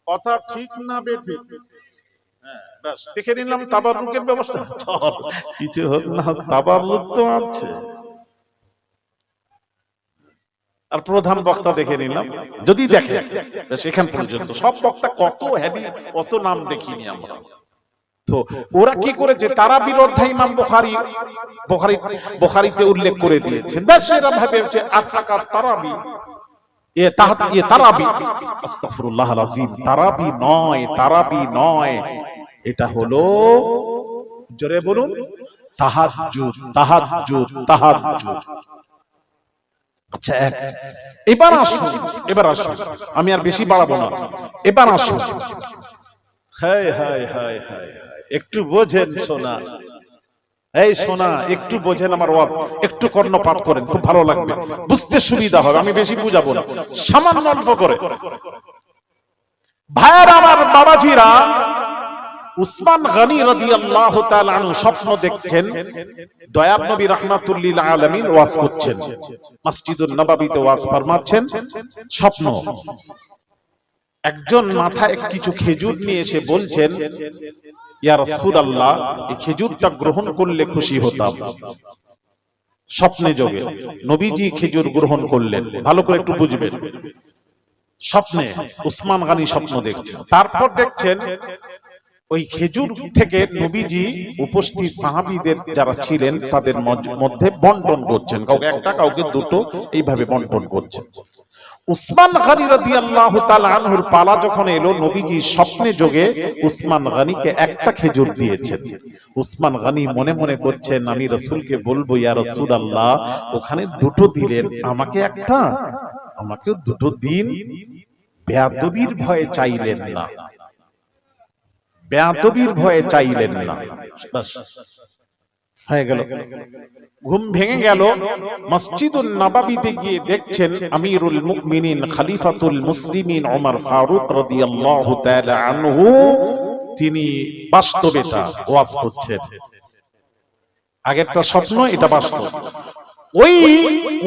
কথা ঠিক না বেঠিক? বাস দেখে নিলাম তাবারুকের ব্যবস্থা, কিছু হলো না, তাবারুক তো আছে। আর প্রধান বক্তা দেখে নিলাম, যদি দেখে সেখান পর্যন্ত। সব বক্তা কত হেভি, কত নাম দেখিনি আমরা। তো ওরা কি করেছে, তারাবির অধ্যায় ইমাম বুখারীতে উল্লেখ করে দিয়েছেন। ব্যাস এরা ভাবেছে 8 রাকাত তারাবি, তারাবি, আস্তাগফিরুল্লাহ আল-আযীম, তারাবি নয়, তারাবি নয়, এটা হলো, জোরে বলুন, তাহাজ্জুদ। তাহাজ্জুদ তাহাজ্জুদ। আচ্ছা, এবার আসুন, আমি আর বেশি বাড়াবো না। এবার আসুন, হায় হায় হায় হায়, একটু বোঝেন সোনা, এই সোনা একটু বোঝেন আমার ওয়াজ, একটু কর্ণপাত করেন, খুব ভালো লাগবে, বুঝতে সুবিধা হবে। আমি বেশি বুঝাবো না, সামান্য অল্প করে। ভাইয়ের আমার, বাবাজিরা, উসমান গনি রাদিয়াল্লাহু তাআলা আনহু স্বপ্ন দেখছেন, দয়ার নবী রাহমাতুল লিল আলামিন ওয়াজ করছেন, মসজিদুন নববীতে ওয়াজ ফরমাচ্ছেন। স্বপ্ন, একজন মাথায় কিছু খেজুর নিয়ে এসে বলছেন, ইয়া রাসূলুল্লাহ, এই খেজুরটা গ্রহণ করলে খুশি হতাম। স্বপ্নে যোগে নবীজি খেজুর গ্রহণ করলেন। ভালো করে একটু বুঝবেন। স্বপ্নে উসমান গনি স্বপ্ন দেখছেন। তারপর দেখছেন ওই খেজুর থেকে নবীজি উপস্থিত সাহাবীদের যারা ছিলেন তাদের মধ্যে বন্টন করছেন, কাউকে একটা, কাউকে দুটো, এইভাবে বন্টন করছেন। উসমান গনি রাদিয়াল্লাহু তাআলা আনহুর পালা যখন এলো, নবীজি স্বপ্নে যোগে উসমান গনিকে একটা খেজুর দিয়েছেন। উসমান গনি মনে মনে করছেন, আমি রাসূলকে বলবো, ইয়া রাসূলুল্লাহ, ওখানে দুটো দিলেন, আমাকে একটা, আমাকেও দুটো দিন। বেয়াদবির ভয়ে চাইলেন না, বেয়াদবির ভয়ে চাইলেন না। বাস হয়ে গেল। ঘুম ভেঙে গেল। মসজিদুন নববীতে গিয়ে দেখছেন আমিরুল মুমিনিন খলিফাতুল মুসলিমিন ওমর ফারুক রাদিয়াল্লাহু তাআলা আনহু, তিনি বাস্তবে তা ওয়াজ করছেন। আগেরটা স্বপ্ন, এটা বাস্তব। ওই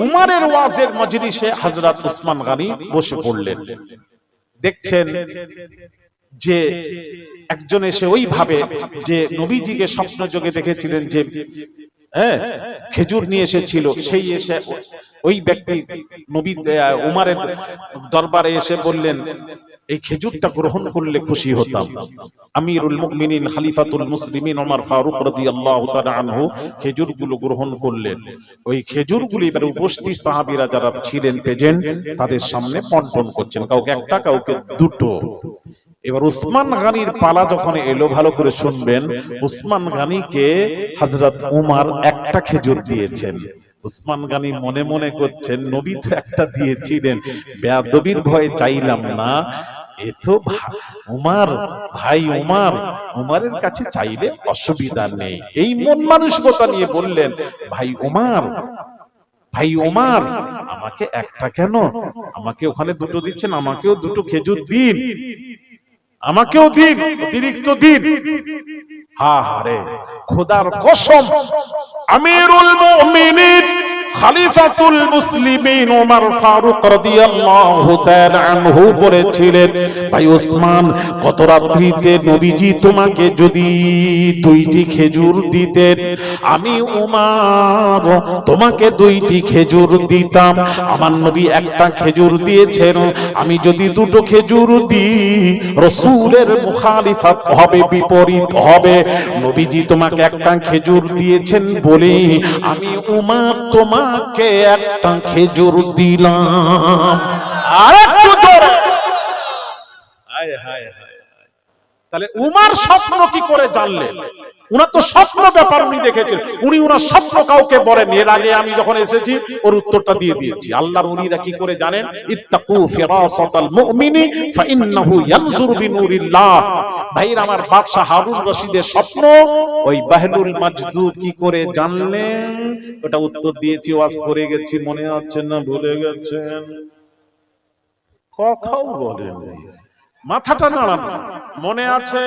উমরের ওয়াজের মজলিসে হযরত উসমান গনি বসে পড়লেন। দেখছেন যে একজন এসে ওইভাবে, যে নবীজিকে স্বপ্ন যোগে দেখেছিলেন যে খেজুর নিয়ে এসেছিল, সেই এসে ওই ব্যক্তি নবী উমরের দরবারে এসে বললেন, এই খেজুরটা গ্রহণ করলে খুশি হতাম। আমিরুল মুমিনিন খলিফাতুল মুসলিমিন ওমর ফারুক রাদিয়াল্লাহু তাআলা আনহু খেজুরগুলো গ্রহণ করলেন। ওই খেজুরগুলি এবার উপস্থিত সাহাবীরা যারা ছিলেন প্রেজেন্ট, তাদের সামনে বন্টন করছেন, কাউকে একটা, কাউকে দুটো। এবার উসমান গনির পালা যখন এলো, ভালো করে শুনবেন, উসমান গনিকে হযরত উমর একটা খেজুর দিয়েছেন। উসমান গনি মনে মনে করছেন, নবী তো একটা দিয়েছিলেন, বেয়াদবির ভয়ে চাইলাম না, এ তো উমর, ভাই উমর, উমরের কাছে চাইলে অসুবিধা নেই। এই মন মানসিকতা নিয়ে বললেন, ভাই উমর, ভাই উমর, আমাকে একটা কেন, আমাকে ওখানে দুটো দিচ্ছেন, আমাকেও দুটো খেজুর দিন। আমাকেও দিন, অতিরিক্ত দিন। হা হারে খোদার কসম, আমিরুল মুমিনিন খলিফাতুল মুসলিমিন ওমর ফারুক রাদিয়াল্লাহু তাআলা আনহু বলেছিলেন, ভাই ওসমান, গত রাত্রিতে নবীজি তোমাকে যদি 2টি খেজুর দিতেন, আমি ওমর তোমাকে 2টি খেজুর দিতাম। আমার নবী একটা খেজুর দিয়েছেন, আমি যদি 2টো খেজুর দিই রাসূলের মুখালিফাত হবে, বিপরীত হবে। নবীজি তোমাকে একটা খেজুর দিয়েছেন বলে আমি ওমর তোমাকে একটা খেজুর দিলাম। আর একটু জোরে। হায় হায় হায়। তাহলে উমার স্বপ্ন কি করে জানলেন? উনার তো স্বপ্ন ব্যাপার উনি দেখেছেন, উনি উনার স্বপ্ন কাউকে বলেন। এর আগে আমি যখন এসেছি ওর উত্তরটা দিয়ে দিয়েছি। আল্লাহর উনিরা কি করে জানেন? ইত্তাকু ফিরাসাতাল মুমিনি ফাইন্নাহু ইয়ানজুরু বিনুরিল্লাহ। ভাইরা আমার, বাদশা হারুন রশিদের স্বপ্ন ওই বাহলুল মাজজুব কি করে জানলেন? ওটা উত্তর দিয়েছি, ওয়াজ করে গেছি, মনে হচ্ছে না ভুলে গেছেন? কথাও বলেন, মাথাটা নাড়ান, মনে আছে?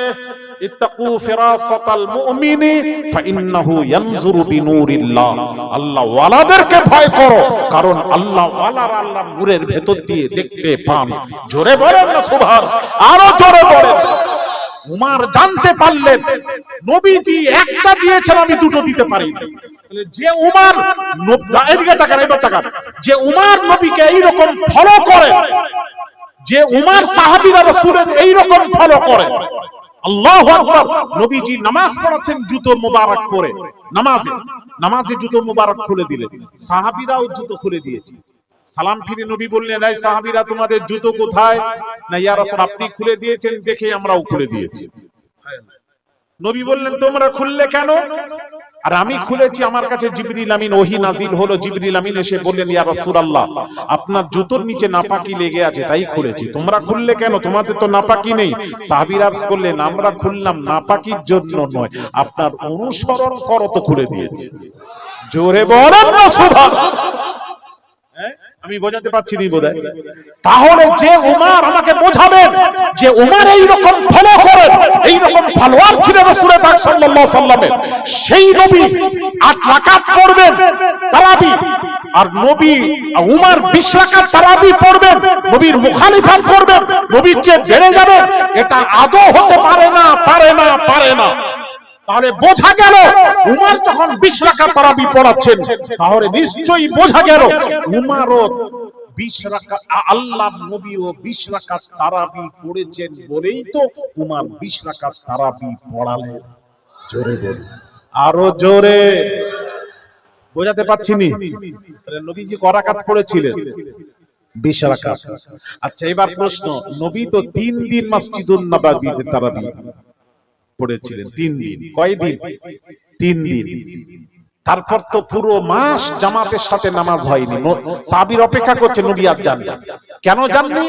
ইত্তাকু ফিরাসাতাল মুমিনি ফাইন্নাহু ইয়ানজুরু বিনুরিল্লাহ। আল্লাহ ওয়ালাদেরকে ভয় করো, কারণ আল্লাহ ওয়ালারা আল্লাহর নূরের ভেতর দিয়ে দেখতে পান। জোরে বলেন না সুবহান, আরো জোরে বলেন। উমর জানতে পারলেন নবীজি একটা দিয়েছেন, আমি 2টো দিতে পারি না। যে উমর, এদিকে তাকান, এবার তাকান, যে উমর নবীকে এইরকম ফলো করে, যে উমর সাহাবীরা রাসূলের এইরকম ফলো করে, আল্লাহু আকবার। নবীজি নামাজ পড়াচ্ছেন জুতো মোবারক পরে, নামাজে জুতো মোবারক খুলে দিলেন, সাহাবীরাও জুতো খুলে দিয়েছে। সালাম ফিরে নবী বললেন, এই সাহাবীরা তোমাদের জুতো কোথায়? না ইয়া রাসূল, আপনি খুলে দিয়েছেন দেখে আমরাও খুলে দিয়েছি। নবী বললেন, তোমরা খুললে কেন? আর আমি খুলেছি, আমার কাছে জিবরিল আমিন ওহী নাজিল হলো, জিবরিল আমিন এসে বললেন, ইয়া রাসূলুল্লাহ, আপনার জুতোর নিচে নাপাকি লেগে আছে, তাই খুলেছি। তোমরা খুললে কেন? তোমাদের তো নাপাকি নেই। সাহাবীরা বললেন, আমরা খুললাম নাপাকির জন্য নয়, আপনার অনুসরণ করো তো খুলে দিয়েছি। জোরে বলেন না সুবহানাল্লাহ। আমি বোঝাতে পারছি না বোধহয়? তাহলে যে উমর আমাকে বোঝাবেন যে উমর এইরকম ফলো করেন, এইরকম ফলোয়ার ছিলেন রাসূল পাক সাল্লাল্লাহু আলাইহি ওয়াসাল্লামের, সেই নবী 8 রাকাত পড়বেন তারাবি, আর নবী উমর 20 রাকাত তারাবি পড়বেন, নবীর মুখালিফাত করবেন, নবীর চেয়ে বেড়ে যাবেন, এটা আদৌ হতে পারে না, পারে না, পারে না। তাহলে বোঝা গেল উমর যখন 20 রাকাত তারাবি পড়াচ্ছেন, তাহলে নিশ্চয়ই বোঝা গেল উমরও 20 রাকাত, আল্লাহর নবীও 20 রাকাত তারাবি পড়েছেন বলেই তো উমর 20 রাকাত তারাবি পড়ালেন। জোরে বল, আরো জোরে। বোঝাতে পারছি নি? তাহলে নবীজি ক রাকাত পড়েছিলেন? 20 রাকাত। আচ্ছা, এবার প্রশ্ন, নবী তো 3 দিন মসজিদুন নববীতে তারাবি পড়েছিলেন। 3 দিন। কয় দিন? 3 দিন। তারপর তো পুরো মাস জামাতের সাথে নামাজ হয়নি। সাহাবীর অপেক্ষা করছে নবী আর যান। কেন যাননি?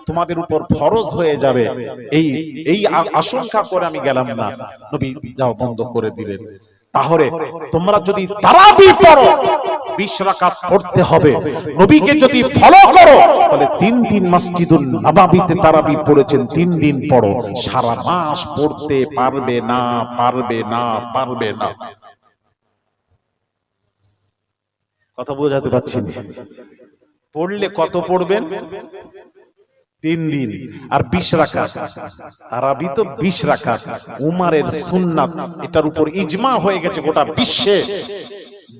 তোমাদের উপর ফরজ হয়ে যাবে, এই আশঙ্কা করে আমি গেলাম না। নবী যাও বন্ধ করে দিলেন। তাহলে তোমরা যদি তারাবি পড়ো, 20 রাকাত পড়তে হবে। নবীকে যদি ফলো করো, তাহলে 3 দিন মসজিদুল নববীতে তারাবি পড়েছেন, 3 দিন পড়ো। সারা মাস পড়তে পারবে না, পারবে না, পারবে না। কথা বোঝাতে পারছি না? পড়লে কত পড়বেন? 3 দিন আর 20 রাকাত। তারাবি তো 20 রাকাত, উমরের সুন্নাত, এটার উপর ইজমা হয়ে গেছে গোটা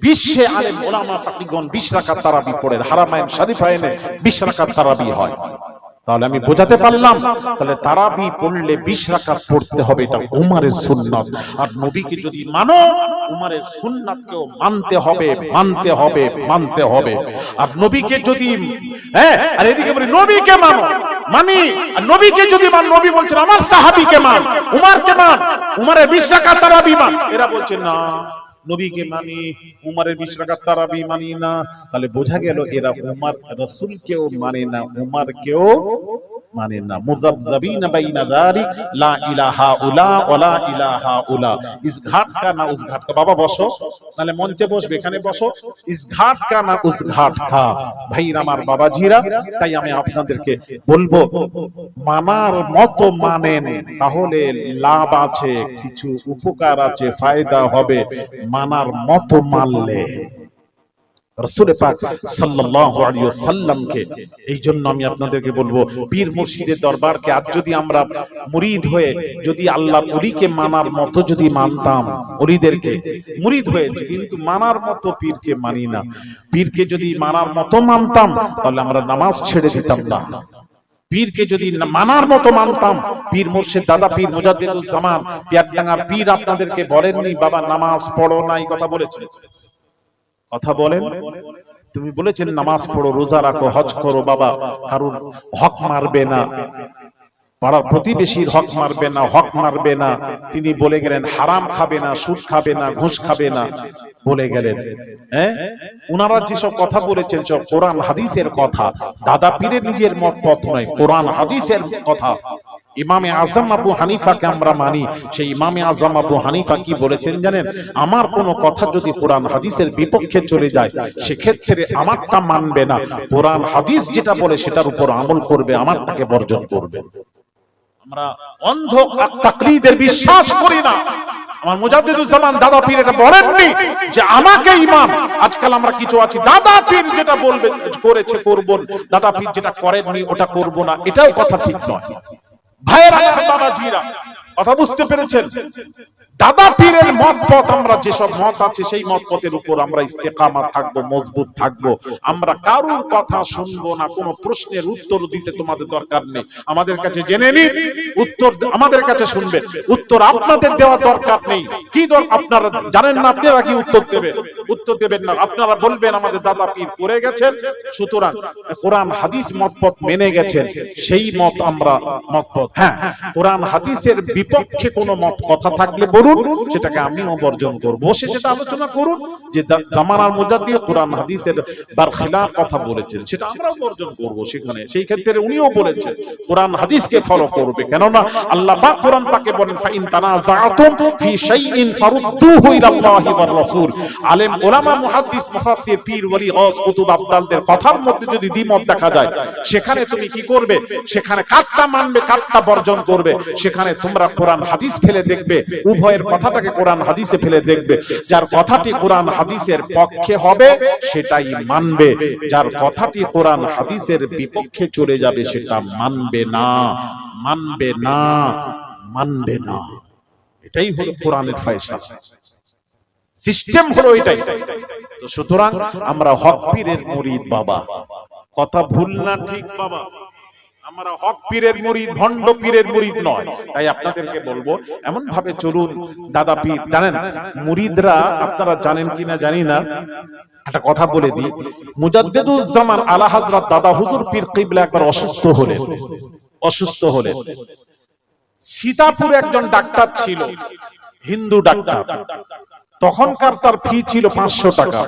বিশ্বে আলেম ওলামা ফাকিহগণ 20 রাকাত তারাবি পড়েন। হারামাইন শরীফাইনে 20 রাকাত তারাবি হয়। তাহলে আমি বোঝাতে পারলাম, তাহলে তারাবি পড়লে 20 রাকাত পড়তে হবে, এটা উমরের সুন্নাত। আর নবীকে যদি মানো, উমরের সুন্নাতকেও মানতে হবে, মানতে হবে, মানতে হবে। আর নবীকে যদি আর এদিকে বলি নবীকে মানো, মানি, আর নবীকে যদি মান, নবী বলছেন আমার সাহাবীকে মান, উমরকে মান, উমরের 20 রাকাত তারাবি মান। এরা বলছেন না, নবীকে মানি, উমরের 20 রাকাত তারাবি মানি না। তাহলে বোঝা গেল এরা উমর রাসূলকেও মানে না, উমরকেও মানে না, মুযাবযাবিনা বাইনা যালিক, লা ইলাহা উলা ওয়ালা ইলাহা উলা, ইস ঘাট কা না উস ঘাট কা। বাবা বসো, নালে মঞ্চে বসবে, এখানে বসো। ইস ঘাট কা না উস ঘাট কা। ভাইরা আমার, বাবাজিরা, তাই আমি আপনাদেরকে বলবো, মানার মতো মানেন, তাহলে লাভ আছে, কিছু উপকার আছে, ফায়দা হবে মানার মতো মানলে। রাসূল পাক সাল্লাল্লাহু আলাইহি ওয়াসাল্লামকে, এই জন্য আমি আপনাদেরকে বলবো, পীর মুর্শিদের দরবারকে আজ যদি আমরা মুরিদ হয়ে যদি আল্লাহর ওলিকে মানার মতো যদি মানতাম, ওলিদেরকে মুরিদ হয়েছে কিন্তু মানার মতো পীরকে মানি না, পীরকে যদি মানার মতো মানতাম তাহলে আমরা নামাজ ছেড়ে দিতাম না। পীরকে যদি মানার মতো মানতাম, পীর মুর্শিদ দাদা পীর মুজাদ্দিদুল জামান পিয়ারডাঙ্গার পীর আপনাদেরকে বলেননি বাবা নামাজ পড়ো না, এই কথা বলেছেন? কথা বলেন, তুমি বলেছেন নামাজ পড়ো, রোজা রাখো, হজ করো, বাবা কারুর হক মারবে না, পাড়ার প্রতিবেশীর হক মারবে না, হক মারবে না। তিনি বলে গেলেন হারাম খাবে না, সুদ খাবে না, ঘুষ খাবে না, বলে গেলেন। হ্যাঁ, উনারা যেসব কথা বলেছেন সব কোরআন হাদিসের কথা, দাদা পীরের নিজের মত পথ নয়, কোরআন হাদিসের কথা। ইমামে আজম আবু হানিফাকে আমরা মানি, সেই ইমামে আজম আবু হানিফা কি বলেছেন জানেন? আমার কোনো কথা যদি কোরআন হাদিসের বিপক্ষে চলে যায়, সেক্ষেত্রে আমারটা মানবে না, কোরআন হাদিস যেটা বলে সেটার উপর আমল করবে, আমারটাকে বর্জন করবে। আমরা অন্ধ তাকলিদের বিশ্বাস করি না। আমার মুজাদ্দিদুল জামান দাদা পীর এটা বলেননি যে আমাকে ইমাম। আজকাল আমরা কিছু আছি, দাদা পীর যেটা বলবে করেছে করব, দাদা পীর যেটা করেননি ওটা করব না, এটাও কথা ঠিক নয়। ভাইয়েরা বাবাজিরা, কথা বুঝতে পেরেছেন? দাদা পীরের মত পথ, আমরা যেসব মত আছে সেই মত পথের উপর আমরা ইস্তেকামাত থাকবো, মজবুত থাকবো। আমরা কারোর কথা শুনবো না, কোনো প্রশ্নের উত্তর দিতে তোমাদের দরকার নেই। আমাদের কাছে জেনে নিন, উত্তর আমাদের কাছে শুনবেন, উত্তর আপনাদের দেওয়া দরকার নেই। কি আপনারা জানেন না আপনারা কি উত্তর দেবেন? উত্তর দেবেন না, আপনারা বলবেন আমাদের দাদা পীর করে গেছেন, সুতরাং কোরআন হাদিস মত পথ মেনে গেছেন, সেই মত আমরা মত পথ। হ্যাঁ, কোরআন হাদিসের বিপক্ষে কোনো মত কথা থাকলে বলুন, সেটাকে আমিও বর্জন করব। বসে সেটা আলোচনা করুন যে জামানার মুজাদ্দিদ কোরআন হাদিসের বারখিলাফ কথা বলেছেন, সেটা আমরাও বর্জন করব। সেখানে সেই ক্ষেত্রে উনিও বলেছেন কোরআন হাদিসকে ফলো করবে, কেননা আল্লাহ পাক কোরআন পাকে বলেন ফাইন তানাযাআতুম ফি শাইইন ফারুদ্দুহু ইলাল্লাহি ওয়ার রাসূল। আলেম ওলামা মুহাদ্দিস মুফাসসির পীর ওলি গাউস কুতুব আবদালদের কথার মধ্যে যদি দ্বিমত দেখা যায়, সেখানে তুমি কি করবে? সেখানে কাটটা মানবে, কাটটা বর্জন করবে। সেখানে তোমরা কোরআন হাদিস ফেলে দেখবে, উভয়ের কথাটাকে কোরআন হাদিসে ফেলে দেখবে। যার কথাটি কোরআন হাদিসের পক্ষে হবে সেটাই মানবে, যার কথাটি কোরআন হাদিসের বিপক্ষে চলে যাবে সেটা মানবে না, মানবে না, মানবে না। এটাই হলো কোরআনের ফয়সালা, সিস্টেম হলো এটাই। তো সুতরাং আমরা হক পীরের মুরিদ বাবা, কথা ভুল না ঠিক বাবা? আমরা হক পীরের মুরিদ, ভণ্ড পীরের মুরিদ নয়। তাই আপনাদেরকে বলবো এমন ভাবে চলুন। দাদা পীর জানেন, মুরিদরা আপনারা জানেন কিনা জানি না, একটা কথা বলে দিই। মুজাদ্দিদুল জামান আলা হযরত দাদা হুজুর পীর কিবলা একবার অসুস্থ হলেন। সীতাপুরে একজন ডাক্তার ছিল, হিন্দু ডাক্তার। তখনকার তার ফি ছিল 500 টাকা।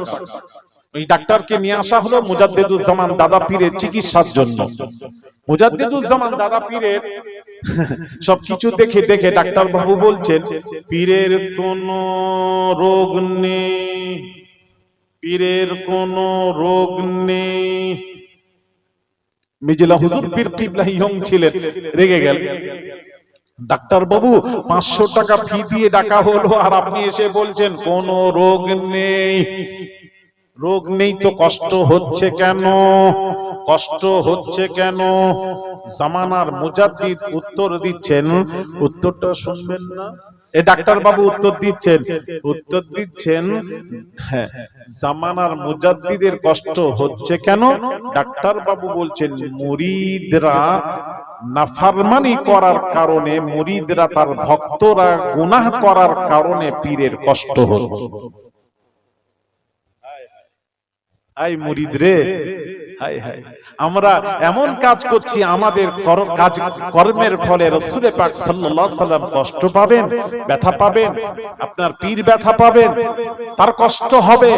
ওই ডাক্তারকে নিয়ে আসা হলো মুজাদ্দিদুল জামান দাদা পীরের চিকিৎসার জন্য। মুজাদ্দিদুল জামান দাদা পীরের সবকিছু দেখে দেখে ডাক্তার বাবু বলছেন পীরের কোনো রোগ নেই, পীরের কোনো রোগ নেই। মিজিলা হুজুর পীর কিবলা ইয়ং ছিলেন, রেগে গেল। ডাক্তার বাবু 500 টাকা ফি দিয়ে ডাকা হলো, আর আপনি এসে বলছেন কোনো রোগ নেই। রোগ নেই তো কষ্ট হচ্ছে কেন? কষ্ট হচ্ছে কেন? জামানার মুজাদ্দিদ উত্তর দিচ্ছেন, উত্তরটা শুনবেন না? এ ডাক্তার বাবু উত্তর দিচ্ছেন হ্যাঁ, জামানার মুজাদ্দিদের কষ্ট হচ্ছে কেন? ডাক্তার বাবু বলছেন মুরিদরা নাফরমানি করার কারণে, মুরিদরা তার ভক্তরা গুনাহ করার কারণে পীরের কষ্ট হচ্ছে। আই মুরিদ রে, হায় হায়, আমরা এমন কাজ করছি, আমাদের কাজ কর্মের ফলে রাসূল পাক সাল্লাল্লাহু আলাইহি সাল্লাম কষ্ট পাবেন, ব্যথা পাবেন, আপনার পীর ব্যথা পাবেন, তার কষ্ট হবে।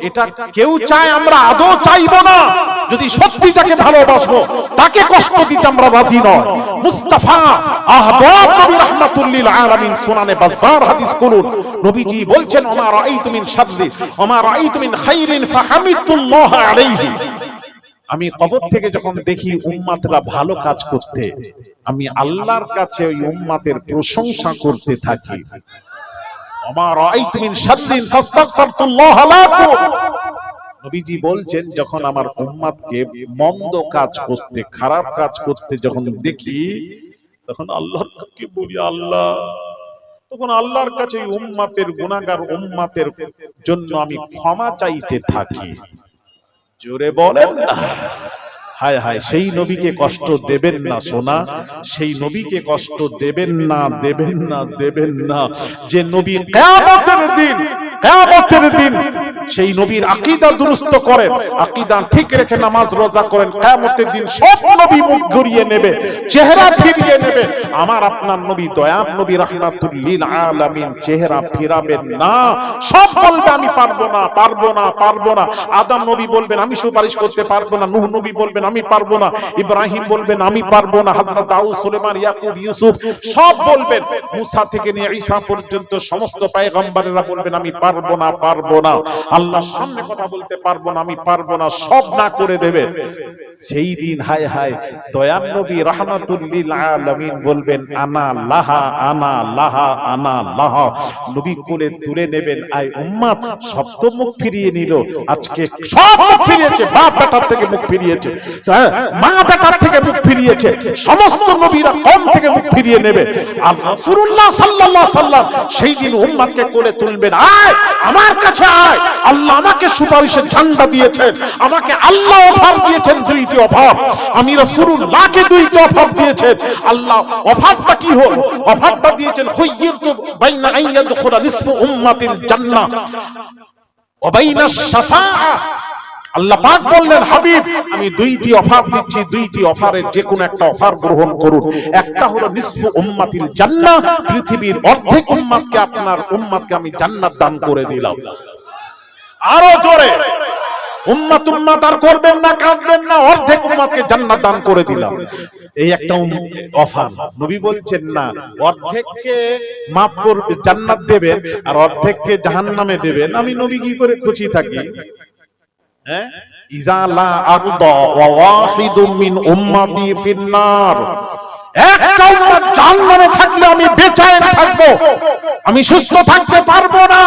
এটা কেউ চায়? আমরা আদৌ চাইবো না। যদি সত্যি তাকে ভালোবাসবো, তাকে কষ্ট দিতে আমরা রাজি নয়। মুস্তাফা আহবাব নবী রাহমাতুল লিল আলামিন, সুনানে বাজ্জার হাদিস করুন, নবীজি বলছেন, ওমা রাআইতু মিন শাররি ওমা রাআইতু মিন খাইরিন ফাহামিদুল্লাহ আলাইহি। আমি কবর থেকে যখন দেখি উম্মতরা ভালো কাজ করতে, আমি আল্লাহর কাছে ওই উম্মতের প্রশংসা করতে থাকি। ওমা রাআইতু মিন শাররিন ফাস্তাগফিরুল্লাহ লাকুম। নবীজি বলছেন, যখন আমার উম্মতকে মন্দ কাজ করতে, খারাপ কাজ করতে যখন দেখি, তখন আল্লাহকে বলি, আল্লাহ, তখন আল্লাহর কাছে উম্মতের গুনাহগার উম্মতের জন্য আমি ক্ষমা চাইতে থাকি। জোরে বলেন না। হায় হায়, সেই নবীকে কষ্ট দেবেন না সোনা, সেই নবীকে কষ্ট দেবেন না, দেবেন না, দেবেন না। যে নবী কিয়ামতের দিন সেই নবীর আকীদা দুরুস্ত করেন, আকীদা ঠিক রেখে নামাজ রোজা করেন, কিয়ামতের দিন সব নবী মুখ ঘুরিয়ে নেবে, চেহারা ফিরিয়ে নেবে। আমার আপনার নবী, দয়ার নবী রাহমাতুল লিল আলামিন, চেহারা ফিরাবেন না। সব বলবে, আমি পারবো না, পারবো না, পারবো না। আদম নবী বলবেন, আমি সুপারিশ করতে পারবো না। নূহ নবী বলবেন, আমি পারবো না। ইব্রাহিম বলবেন, আমি পারবো না। হযরত দাউদ, সুলেমান, ইয়াকুব, ইউসুফ সব বলবেন। মুসা থেকে নিয়ে ঈসা পর্যন্ত সমস্ত পয়গম্বরেরা বলবেন, আমি পারবো না, পারবো না। আল্লাহর সামনে কথা বলতে পারবো না, আমি পারবো না, সব না করে দেবে। সেই দিন হায় হায়, দয়ার নবী রাহমাতুল লিল আলামিন বলবেন, আনা লাহা, আনা লাহা, আনা লাহা। নবী কোলে তুলে নেবেন। আয় উম্মত, সব তো মুখ ফিরিয়ে নিল, আজকে সব মুখ ফিরিয়েছে। বাপ বেটার থেকে মুখ ফিরিয়েছে, মা বেটার থেকে মুখ ফিরিয়েছে, সমস্ত নবীরা কম থেকে মুখ ফিরিয়ে নেবে। আর রাসূলুল্লাহ সাল্লাল্লাহু আলাইহি সাল্লাম সেই দিন উম্মতকে কোলে তুলবেন, আয় আমার কাছে আয়। আল্লাহ আমাকে সুপারিশের ঝান্ডা দিয়েছেন, আমাকে আল্লাহ অফার দিয়েছেন, দুইটি অফার। আমি রাসূলুল্লাহকে দুইটি অফার দিয়েছেন। আল্লাহ অফারটা কি হলো? অফারটা দিয়েছেন, খুয়্যিরতু বাইনা আন ইয়াদখুলা নিসফু উম্মাতিল জান্নাহ ওয়া বাইনা শাফাআ। আল্লাহ পাক বললেন, হাবিব, আমি দুইটি অফার দিচ্ছি, দুইটি অফারের যে কোনো একটা অফার গ্রহণ করুন। একটা হলো নিসফু উম্মাতিল জান্নাহ, পৃথিবীর অর্ধেক উম্মতকে, আপনার উম্মতকে আমি জান্নাত দান করে দিলাম। আরো জোরে, উম্মত আর করবেন না, কাঁদবেন না, অর্ধেক উম্মতকে জান্নাত দান করে দিলাম। এই একটা অফার। নবী বলছেন, না, অর্ধেককে মাফ করবে, জান্নাত দেবেন, আর অর্ধেককে জাহান্নামে দেবেন। আমি নবী কি করে খুশি থাকি? ইজা লা আরদা ওয়া ওয়াহিদুম মিন উম্মতি ফিন্নার। একটা উম্মত জাহান্নামে থাকলে আমি বেঁচে থাকবো, আমি সুস্থ থাকতে পারবো না।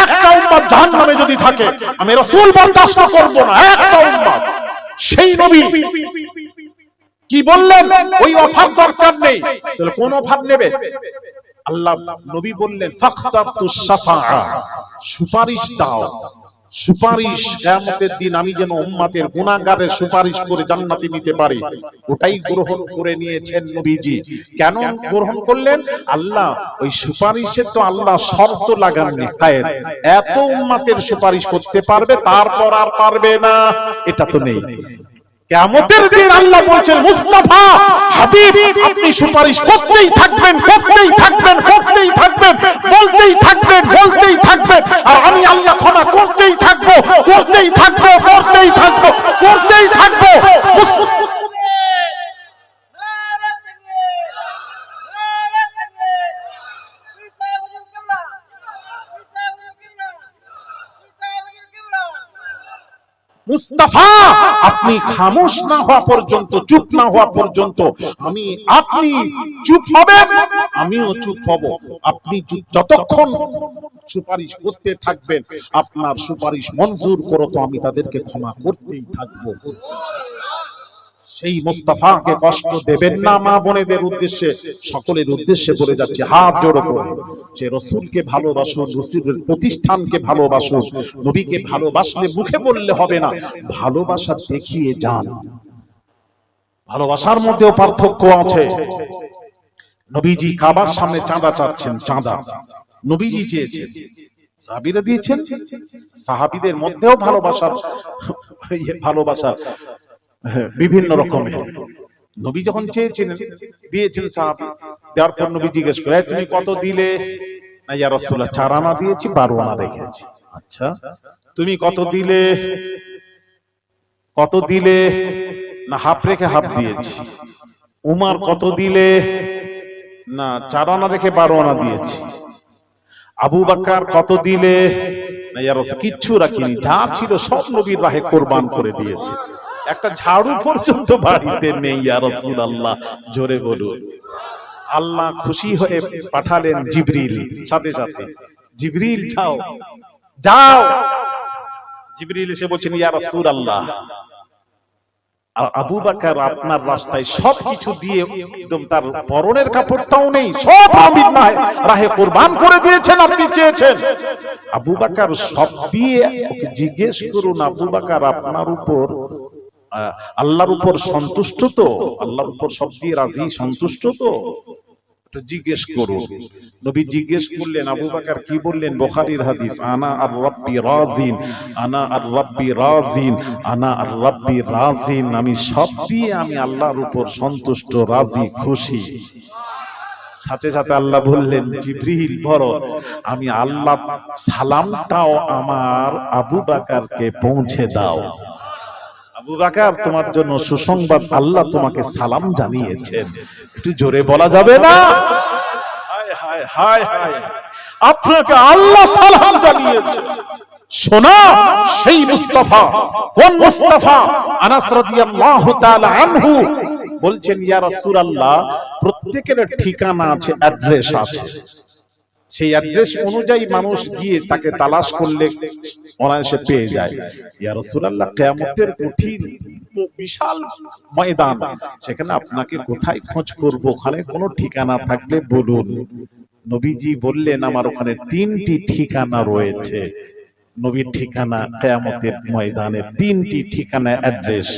একটা উম্মত জাহান্নামে যদি থাকে, আমি রাসূল বরদাস্ত করব না। একটা উম্মত, সেই নবী কি বললেন? ওই অফার দরকার নেই। তাহলে কোন অফার নেবে? আল্লাহ নবী বললেন, ফাখতাতুস শাফাআ, সুপারিশ দাও। সুপারিশ কিয়ামতের দিন আমি যেন উম্মতের গুনাহগারের সুপারিশ করে জান্নাতে নিতে পারি, ওটাই গ্রহণ করে নিয়েছেন নবীজি। কেন গ্রহণ করলেন? আল্লাহ ওই সুপারিশে তো আল্লাহ শর্ত লাগাননি, কায়েদ, এত উম্মতের সুপারিশ করতে পারবে, তারপর আর পারবে না, এটা তো নেই। কিয়ামতের দিন আল্লাহ বলছেন, মুস্তাফা, হাবিব, আপনি সুপারিশ করতেই থাকবেন, করতেই থাকবেন, করতেই থাকবেন, বলতেই থাকবেন, বলতেই থাকবেন, আর আমি আল্লাহ ক্ষমা করতেই থাকবো, করতেই থাকবো, করতেই থাকবো, করতেই থাকবো। মুস্তাফা, আপনি খামোশ না হওয়া পর্যন্ত, চুপ না হওয়া পর্যন্ত, আপনি চুপ হবেন, আমিও চুপ হব। আপনি যতক্ষণ সুপারিশ করতে থাকবেন, আপনার সুপারিশ মঞ্জুর করো তো আমি তাদেরকে ক্ষমা করতেই থাকবো। সেই মুস্তাফাকে কষ্ট দেবেন না। মা বোনেদের উদ্দেশ্যে, সকলের উদ্দেশ্যে বলে যাচ্ছে, হাত জোড় করে, যে রাসূলকে ভালোবাসুন, রাসূলের প্রতিষ্ঠানকে ভালোবাসুন। নবীকে ভালোবাসলে মুখে বললে হবে না, ভালোবাসা দেখিয়ে যান। ভালোবাসার মধ্যেও পার্থক্য আছে। নবীজি কাবার সামনে চাঁদা চাচ্ছেন, চাঁদা নবীজি চেয়েছেন, সাহাবীরা দিয়েছেন। সাহাবীদের মধ্যেও ভালোবাসার বিভিন্ন রকমের। নবী যখন চেয়েছিলেন দিয়েছেন সাহাবী। দেওয়ার পর নবী জিজ্ঞেস করে, তুমি কত দিলে? না ইয়া রাসূলুল্লাহ 4 আনা দিয়েছি, 12 আনা রেখেছি। আচ্ছা, তুমি কত দিলে? কত দিলে? না হাফ রেখে হাফ দিয়েছি। উমার কত দিলে? না 4 আনা রেখে 12 আনা দিয়েছি। আবু বকর কত দিলে? না ইয়া রাসূল কিচ্ছু রাখিনি, যা ছিল সব নবীর রাহে কুরবান করে দিয়েছে। একটা ঝাড়ু পর্যন্ত বাড়িতে নেই। ইয়া রাসূলুল্লাহ, জোরে বলুন। আল্লাহ খুশি হয়ে পাঠালেন জিবরিল, সাথে সাথে জিবরিল যাও যাও। জিবরিল এসে বলছেন, ইয়া রাসূলুল্লাহ, আবু বকর আপনার রাস্তায় সবকিছু দিয়ে একদম তার পরনের কাপড়টাও নেই, সব নবীর রাহে কুরবান করে দিয়েছেন, আপনি চেয়েছেন। আবু বকর সব দিয়ে, ওকে জিজ্ঞেস করুন আবু বকর আপনার উপর আল্লাহর উপর সন্তুষ্ট তো? আল্লাহর উপর সব দিয়ে রাজি, সন্তুষ্ট তো? জিজ্ঞেস করুন। নবী জিজ্ঞেস করলেন। আবু বকর কি বললেন? বুখারীর হাদিস, আনা আর রাব্বি রাজিন, আনা আর রাব্বি রাজিন, আনা আর রাব্বি রাজিন। আমি সব দিয়ে আমি আল্লাহর উপর সন্তুষ্ট, রাজি, খুশি। সাথে সাথে আল্লাহ বললেন, জিবরিল বলো, আমি আল্লাহ সালামটাও আমার আবু বকরকে পৌঁছে দাও। আবু বকর তোমার জন্য সুসংবাদ, আল্লাহ তোমাকে সালাম জানিয়েছেন। একটু জোরে বলা যাবে না? হায় হায় হায় হায়, আপনাকে আল্লাহ সালাম জানিয়েছেন। শোনা সেই মুস্তাফা। কোন মুস্তাফা? আনাস রাদিয়াল্লাহু তাআলা আনহু বলছেন, ইয়া রাসূলুল্লাহ, প্রত্যেকের ঠিকানা আছে, অ্যাড্রেস আছে। সেই অ্যাড্রেস অনুযায়ী মানুষ গিয়ে তাকে তালাশ করলে অনায়াসে পেয়ে যায়। ইয়া রাসূলুল্লাহ, কিয়ামতের কঠিন বিশাল ময়দান, সেখানে আপনাকে কোথায় খোঁজ করব? ওখানে কোনো ঠিকানা থাকলে বলুন। নবীজি বললেন, আমার ওখানে 3টি ঠিকানা রয়েছে। নবীর ঠিকানা কিয়ামতের ময়দানে 3টি ঠিকানা, অ্যাড্রেস।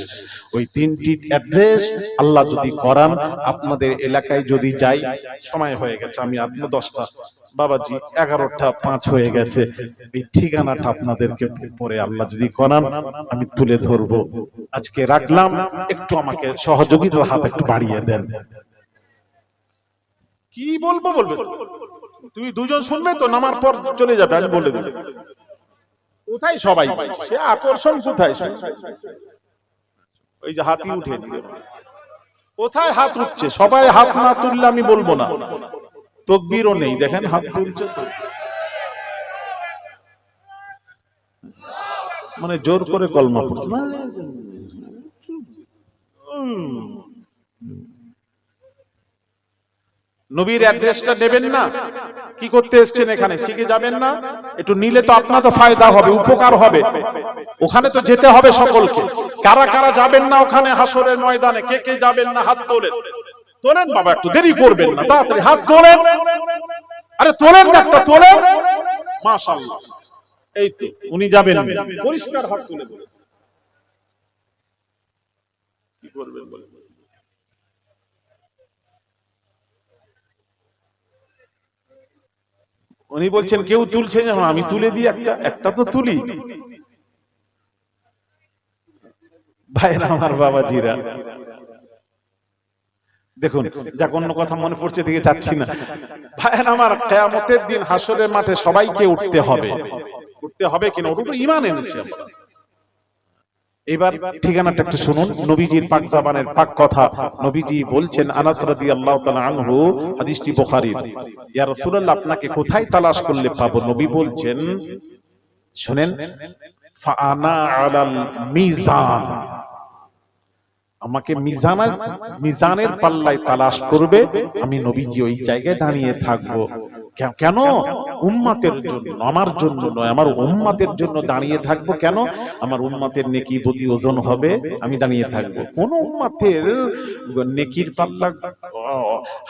ওই 3টি অ্যাড্রেস আল্লাহ যদি করান, আপনাদের এলাকায় যদি যাই, সময় হয়ে গেছে, আমি আপনি 10টা বাবাজি 11টা 5 হয়ে গেছে। এই ঠিকানাটা আপনাদেরকে পরে আল্লাহ যদি করান আমি তুলে ধরবো। আজকে রাখলাম, একটু আমাকে সহযোগিতার হাত একটু বাড়িয়ে দেন। কি বলবো বলবে? তুমি দুজন শুনবে তো, নামার পর চলে যাবে, আমি বলে দেব। কোথায় সবাই? সে আকর্ষণ কোথায়? ওই যে হাতই উঠে, কোথায় হাত উঠছে? সবাই হাত না তুললে আমি বলবো না। তাকবীরও নেই, দেখেন হাত তুলছে, মানে জোর করে কলমা পড়ছে না। নবীর অ্যাড্রেসটা নেবেন না? কি করতে এসেছেন এখানে? শিখে যাবেন না? একটু নিলে তো আপনার তো ফায়দা হবে, উপকার হবে। ওখানে তো যেতে হবে সকলকে। কারা কারা যাবেন না ওখানে হাসরের ময়দানে? কে কে যাবেন না? হাত তোলেন। তোলেন বাবা, একটু দেরি করবেন না, তাড়াতাড়ি হাত তোলেন। আরে তোলেন না, একটা তোলেন। মাশাআল্লাহ, এই তো উনি যাবেন। পরিষ্কার হাত তুলে কি করবেন বলেন? উনি বলছেন কেউ তুলছে না, আমি তুলে দিই একটা, একটা তো তুলি। ভাইরা আমার, বাবাজিরা, দেখুন, যাক অন্য কথা মনে পড়ছে দিকে যাচ্ছি না। ভাইরা আমার, কিয়ামতের দিন হাসরের মাঠে সবাইকে উঠতে হবে। উঠতে হবে কিনা, ওর উপর ঈমান এনেছে। এবার ঠিকানাটা একটু শুনুন, নবীজির পাক জবানের পাক কথা। নবীজি বলছেন, আনাস রাদিয়াল্লাহু তাআলা আনহু, হাদিসটি বুখারীর, ইয়া রাসূলুল্লাহ, আপনাকে কোথায় তালাশ করলে পাবো? নবী বলছেন, শুনেন, ফাআনা আলাল মিজান, আমাকে মিজানের পাল্লায় তালাশ করবে, আমি নবীজি ওই জায়গায় দাঁড়িয়ে থাকবো। কেন? উম্মতের জন্য, আমার জন্য নয়, আমার উম্মতের জন্য দাঁড়িয়ে থাকবো। কেন? আমার উম্মতের নেকি বদি ওজন হবে, আমি দাঁড়িয়ে থাকবো। কোন উম্মতের নেকির পাল্লা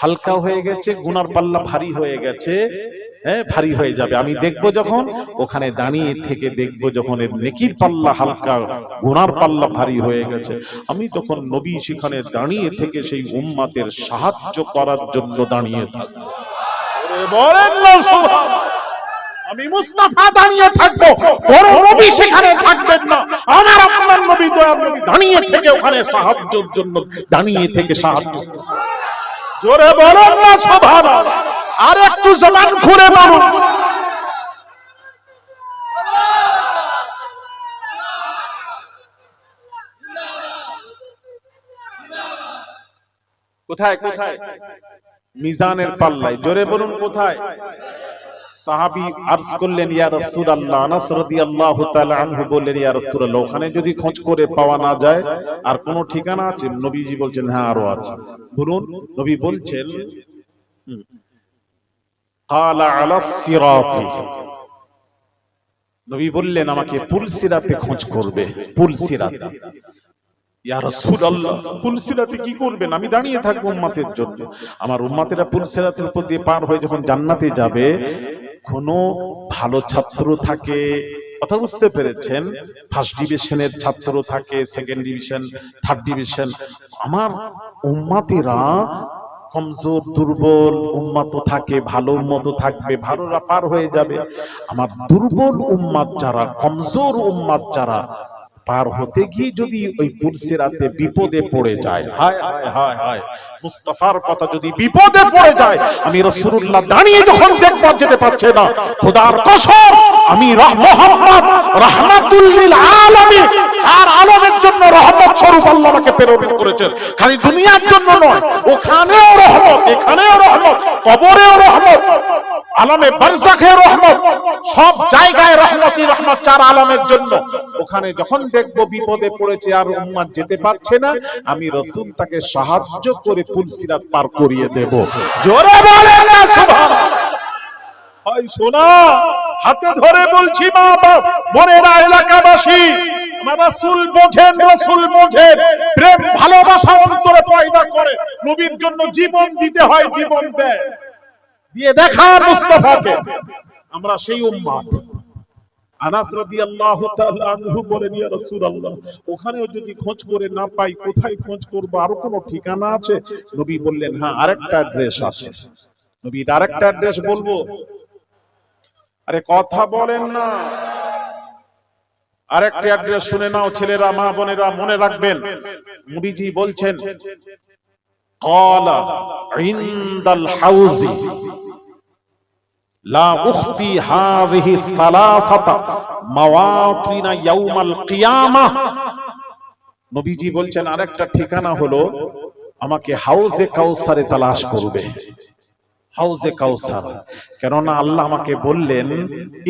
হালকা হয়ে গেছে, গুনার পাল্লা ভারী হয়ে গেছে, ভারী হয়ে যাবে। আমি দেখবো যখন, ওখানে দাঁড়িয়ে থেকে দেখবো যখন এর নেকির পাল্লা হালকা, গুনার পাল্লা ভারী হয়ে গেছে, আমি তখন নবী সেখানে দাঁড়িয়ে থেকে সেই উম্মতের সাহায্য করার জন্য দাঁড়িয়ে থাকবো। বলেন না সুবহানাল্লাহ। আমি মুস্তাফা দাঁড়িয়ে থাকবো, বড় নবী সেখানে থাকবেন না। আমার আপনার নবী দয়ার নবী দাঁড়িয়ে থেকে ওখানে সাহায্যের জন্য দাঁড়িয়ে থেকে সাহায্য। জোরে বলুন না সুবহানাল্লাহ। আর একটু জবান খুলে বলুন। কোথায় কোথায়? মিজানের পাল্লায়। জোরে বলুন কোথায়? সাহাবী আরজ করলেন, ইয়া রাসূলুল্লাহ, আনাস রাদিয়াল্লাহু তাআলা আনহু বললেন, ইয়া রাসূলুল্লাহ, ওখানে যদি খোঁজ করে পাওয়া না যায় আর কোনো ঠিকানা আছে? নবীজি বলছেন, হ্যাঁ আরো আছে। বলুন। নবী বলছেন, ক্বালা আলাস সিরাতি। নবী বললেন, আমাকে পুলসিরাতে খোঁজ করবে। পুলসিরাতে। ইয়া রাসূলুল্লাহ, পুলসিরাতে কি করবেন? আমি দাঁড়িয়ে থাকবো উম্মতের জন্য। আমার উম্মতেরা পুলসিরাতের উপর দিয়ে পার হয়ে যখন জান্নাতে যাবে, কোন ভালো ছাত্র থাকে, কথা বুঝতে পেরেছেন? ফার্স্ট ডিভিশনের ছাত্র থাকে, সেকেন্ড ডিভিশন, থার্ড ডিভিশন। আমার উম্মতেরা কমজোর দুর্বল উম্মত থাকে, ভালো উম্মত থাকবে, ভালোরা পার হয়ে যাবে। আমার দুর্বল উম্মত যারা, কমজোর উম্মত যারা, পার হতে গিয়ে যদি ওই পুলসিরাতে বিপদে পড়ে যায়, হায় হায় হায় হায়, মুস্তাফার কথা যদি বিপদে পড়ে যায়, আমি রাসূলুল্লাহ দাঁড়িয়ে যখন দেখব যেতে পারছে না, খোদার কসম আমি মুহাম্মদ রাহমাতুল লিল আলামিন, চার আলমের জন্য রহমত স্বরূপ আল্লাহ আমাকে প্রেরণ করেছেন। খালি দুনিয়ার জন্য নয়, ওখানেও রহমত, এখানেও রহমত, কবরেও রহমত, আলামে বারজাখে রহমত, সব জায়গায় রহমতই রহমত, চার আলমের জন্য। ওখানে যখন দেখবো বিপদে পড়েছে আর উম্মত যেতে পারছে না, আমি রাসূল তাকে সাহায্য করে পুলসিরাত পার করিয়ে দেব। জোরে বলেন না সুবহানাল্লাহ। হয় শোনা, হাতে ধরে বলছি মা বাপ বোনেরা, এলাকাবাসী, আমার রাসূল বোঝেন, রাসূল বোঝেন। প্রেম ভালোবাসা অন্তরে পয়দা করে, নবীর জন্য জীবন দিতে হয়, জীবন দেয়, দিয়ে দেখা মুস্তাফাকে। আমরা সেই উম্মত। আনাস রাদিয়াল্লাহু তাআলা আনহু বলেন, ইয়া রাসূলুল্লাহ, ওখানেও যদি খোঁজ করে না পাই, কোথায় খোঁজ করব? আরো কোনো ঠিকানা আছে? নবী বললেন, হ্যাঁ আরেকটা অ্যাড্রেস আছে। নবী আরেকটা অ্যাড্রেস বলবো? আরে কথা বলেন না। আরেকটা অ্যাড্রেস শুনে নাও ছেলেরা, মা বোনেরা, মনে রাখবেন। নবীজি বলছেন, ক্বালা ইনদাল হাউজি লা উখতি হাযিহি সালাসাতা মাওয়াতিনা ইয়াউমাল কিয়ামাহ। নবীজি বলছেন আরেকটা ঠিকানা হলো, আমাকে হাউজে কাউসারে তালাশ করবে। হাউজে কাউসার, কেননা আল্লাহ আমাকে বললেন,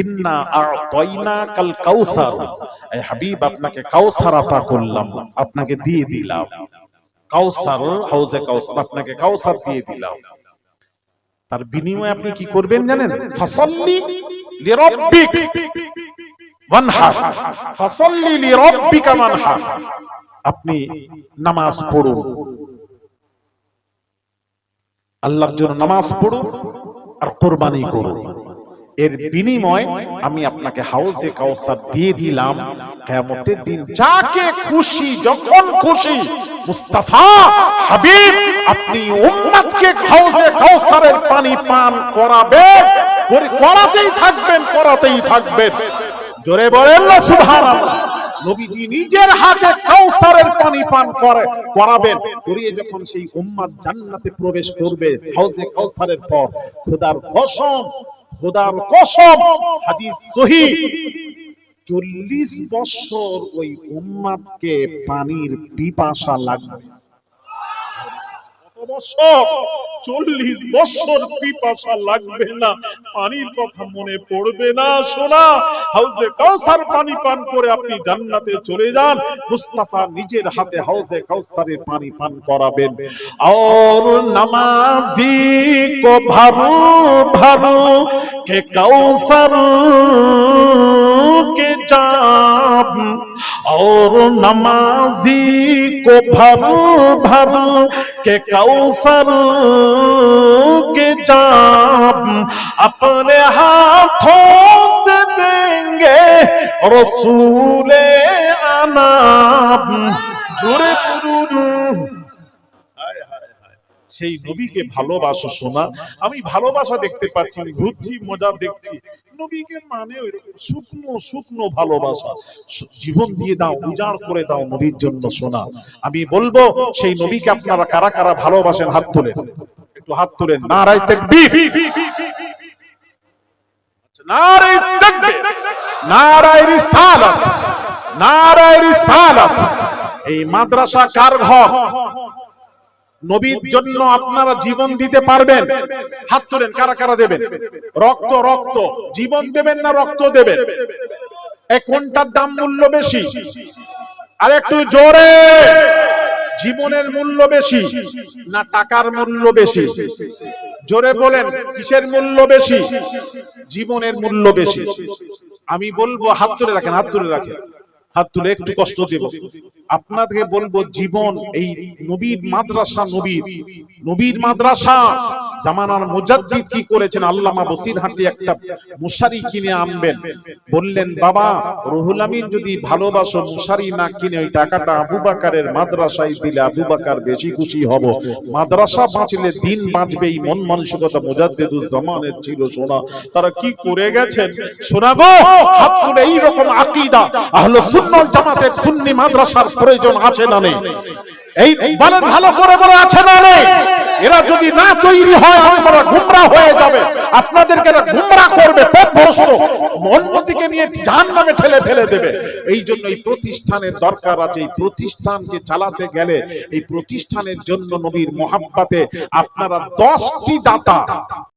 ইন্না আ'তাইনাকাল কাউসার, এই হাবিব আপনাকে কাউসার আতা করলাম, আপনাকে দিয়ে দিলাম কাউসার, হাউজে কাউসার, আপনাকে কাউসার দিয়ে দিলাম। তার বিনিময়ে আপনি কি করবেন জানেন? ফাসাল্লি লিরাব্বিক ওয়ানহার, ফাসাল্লি লিরাব্বিকা ওয়ানহার, আপনি নামাজ পড়ুন, আল্লাহর জন্য নামাজ পড়ুন আর কুরবানি করুন। এর বিনিময় আমি আপনাকে হাউজে কাউসার দিয়ে দিলাম। কিয়ামতের দিন যাকে খুশি, যখন খুশি, মুস্তাফা হাবিব আপনি উম্মতকে হাউজে কাউসারের পানি পান করাবেন, করাতেই থাকবেন, করাতেই থাকবেন। জোরে বলেন না সুবহানাল্লাহ। নবীজি নিজের হাতে কাউসারের পানি পান করাবেন, করিয়ে যখন সেই উম্মত জান্নাতে প্রবেশ করবে হাউজে কাউসারের পর, খোদার কসম, খোদার কসম, হাদিস সহিহ, 40 বছর ওই উম্মতকে পানির পিপাসা লাগবে। বছর 40 বছর পিপাসা লাগবে না, পানির কথা মনে পড়বে না। শোনা, হাউজে কাউসার পানি পান করে আপনি জান্নাতে চলে যান, মুস্তাফা নিজের হাতে হাউজে কাউসারের পানি পান করাবেন। और नमाजी को भरू भरू के कौसर के जाम, और नमाजी को भरू भरू के कौसर के जाम अपने हाथों से देंगे रसूले अनाम। জোরে পড়ুন। সেই নবীকে ভালোবাসো সোনা। আমি ভালোবাসা দেখতে পাচ্ছি, ঘুরছি, মজা দেখছি, নবীকে মানে ওইরকম শুকনো শুকনো ভালোবাসা, জীবন দিয়ে দাও, উজাড় করে দাও নবীর জন্য। শোনা, আমি বলবো সেই নবীকে আপনারা কারা কারা ভালোবাসেন হাত তুলেন, একটু হাত তুলেন। নারায়ে তাকবীর, নারায়ে তাকবীর, নারায়ে রিসালাত, নারায়ে রিসালাত। এই মাদ্রাসা কার ঘর? নবীর জন্য আপনারা জীবন দিতে পারবেন? হাত তুলেন, কারা কারা দেবেন? রক্ত, রক্ত জীবন দেবেন না রক্ত দেবেন? এই কোনটার দাম মূল্য বেশি? আর একটু জোরে, জীবনের মূল্য বেশি না টাকার মূল্য বেশি? জোরে বলেন, কিসের মূল্য বেশি? জীবনের মূল্য বেশি। আমি বলবো হাত তুলে রাখেন, হাত তুলে রাখেন, হাত তুলে একটু কষ্ট দেব আপনাদেরকে। বলবো জীবন, এই নবীর মাদ্রাসা, নবীর মাদ্রাসা জামানার মুজাদ্দিদ কি করেছেন? আল্লামা বসিরহাটি একটা মুশারি কিনে আনবেন, বললেন বাবা রুহুল আমিন যদি ভালোবাসো, মুশারি না কিনে ওই টাকাটা আবু বকরের মাদ্রাসায় দিলে আবু বকর বেশি খুশি হব। মাদ্রাসা বাঁচলে দিন বাঁচবে, এই মন মানসিকতা মুজাদ্দিদুজ জামানের ছিল। শোনা, তারা কি করে গেছেন শোনা গো। হাত তুলে এইরকম আকীদা আহলে সুন্নাত জামাতের সুন্নি মাদ্রাসার প্রয়োজন আছে না নেই? এই বলেন ভালো করে বলে, আছে না নেই? এরা যদি না তৈরি হয় আমরা গুমরা হয়ে যাবে, আপনাদেরকে এরা গুমরা করবে, পথভ্রষ্ট উম্মতকে নিয়ে জাহান্নামে ঠেলে ফেলে দেবে। এই জন্য এই প্রতিষ্ঠানের দরকার আছে। এই প্রতিষ্ঠানকে চালাতে গেলে এই প্রতিষ্ঠানের জন্য নবীর মহব্বতে আপনারা 10টি দাতা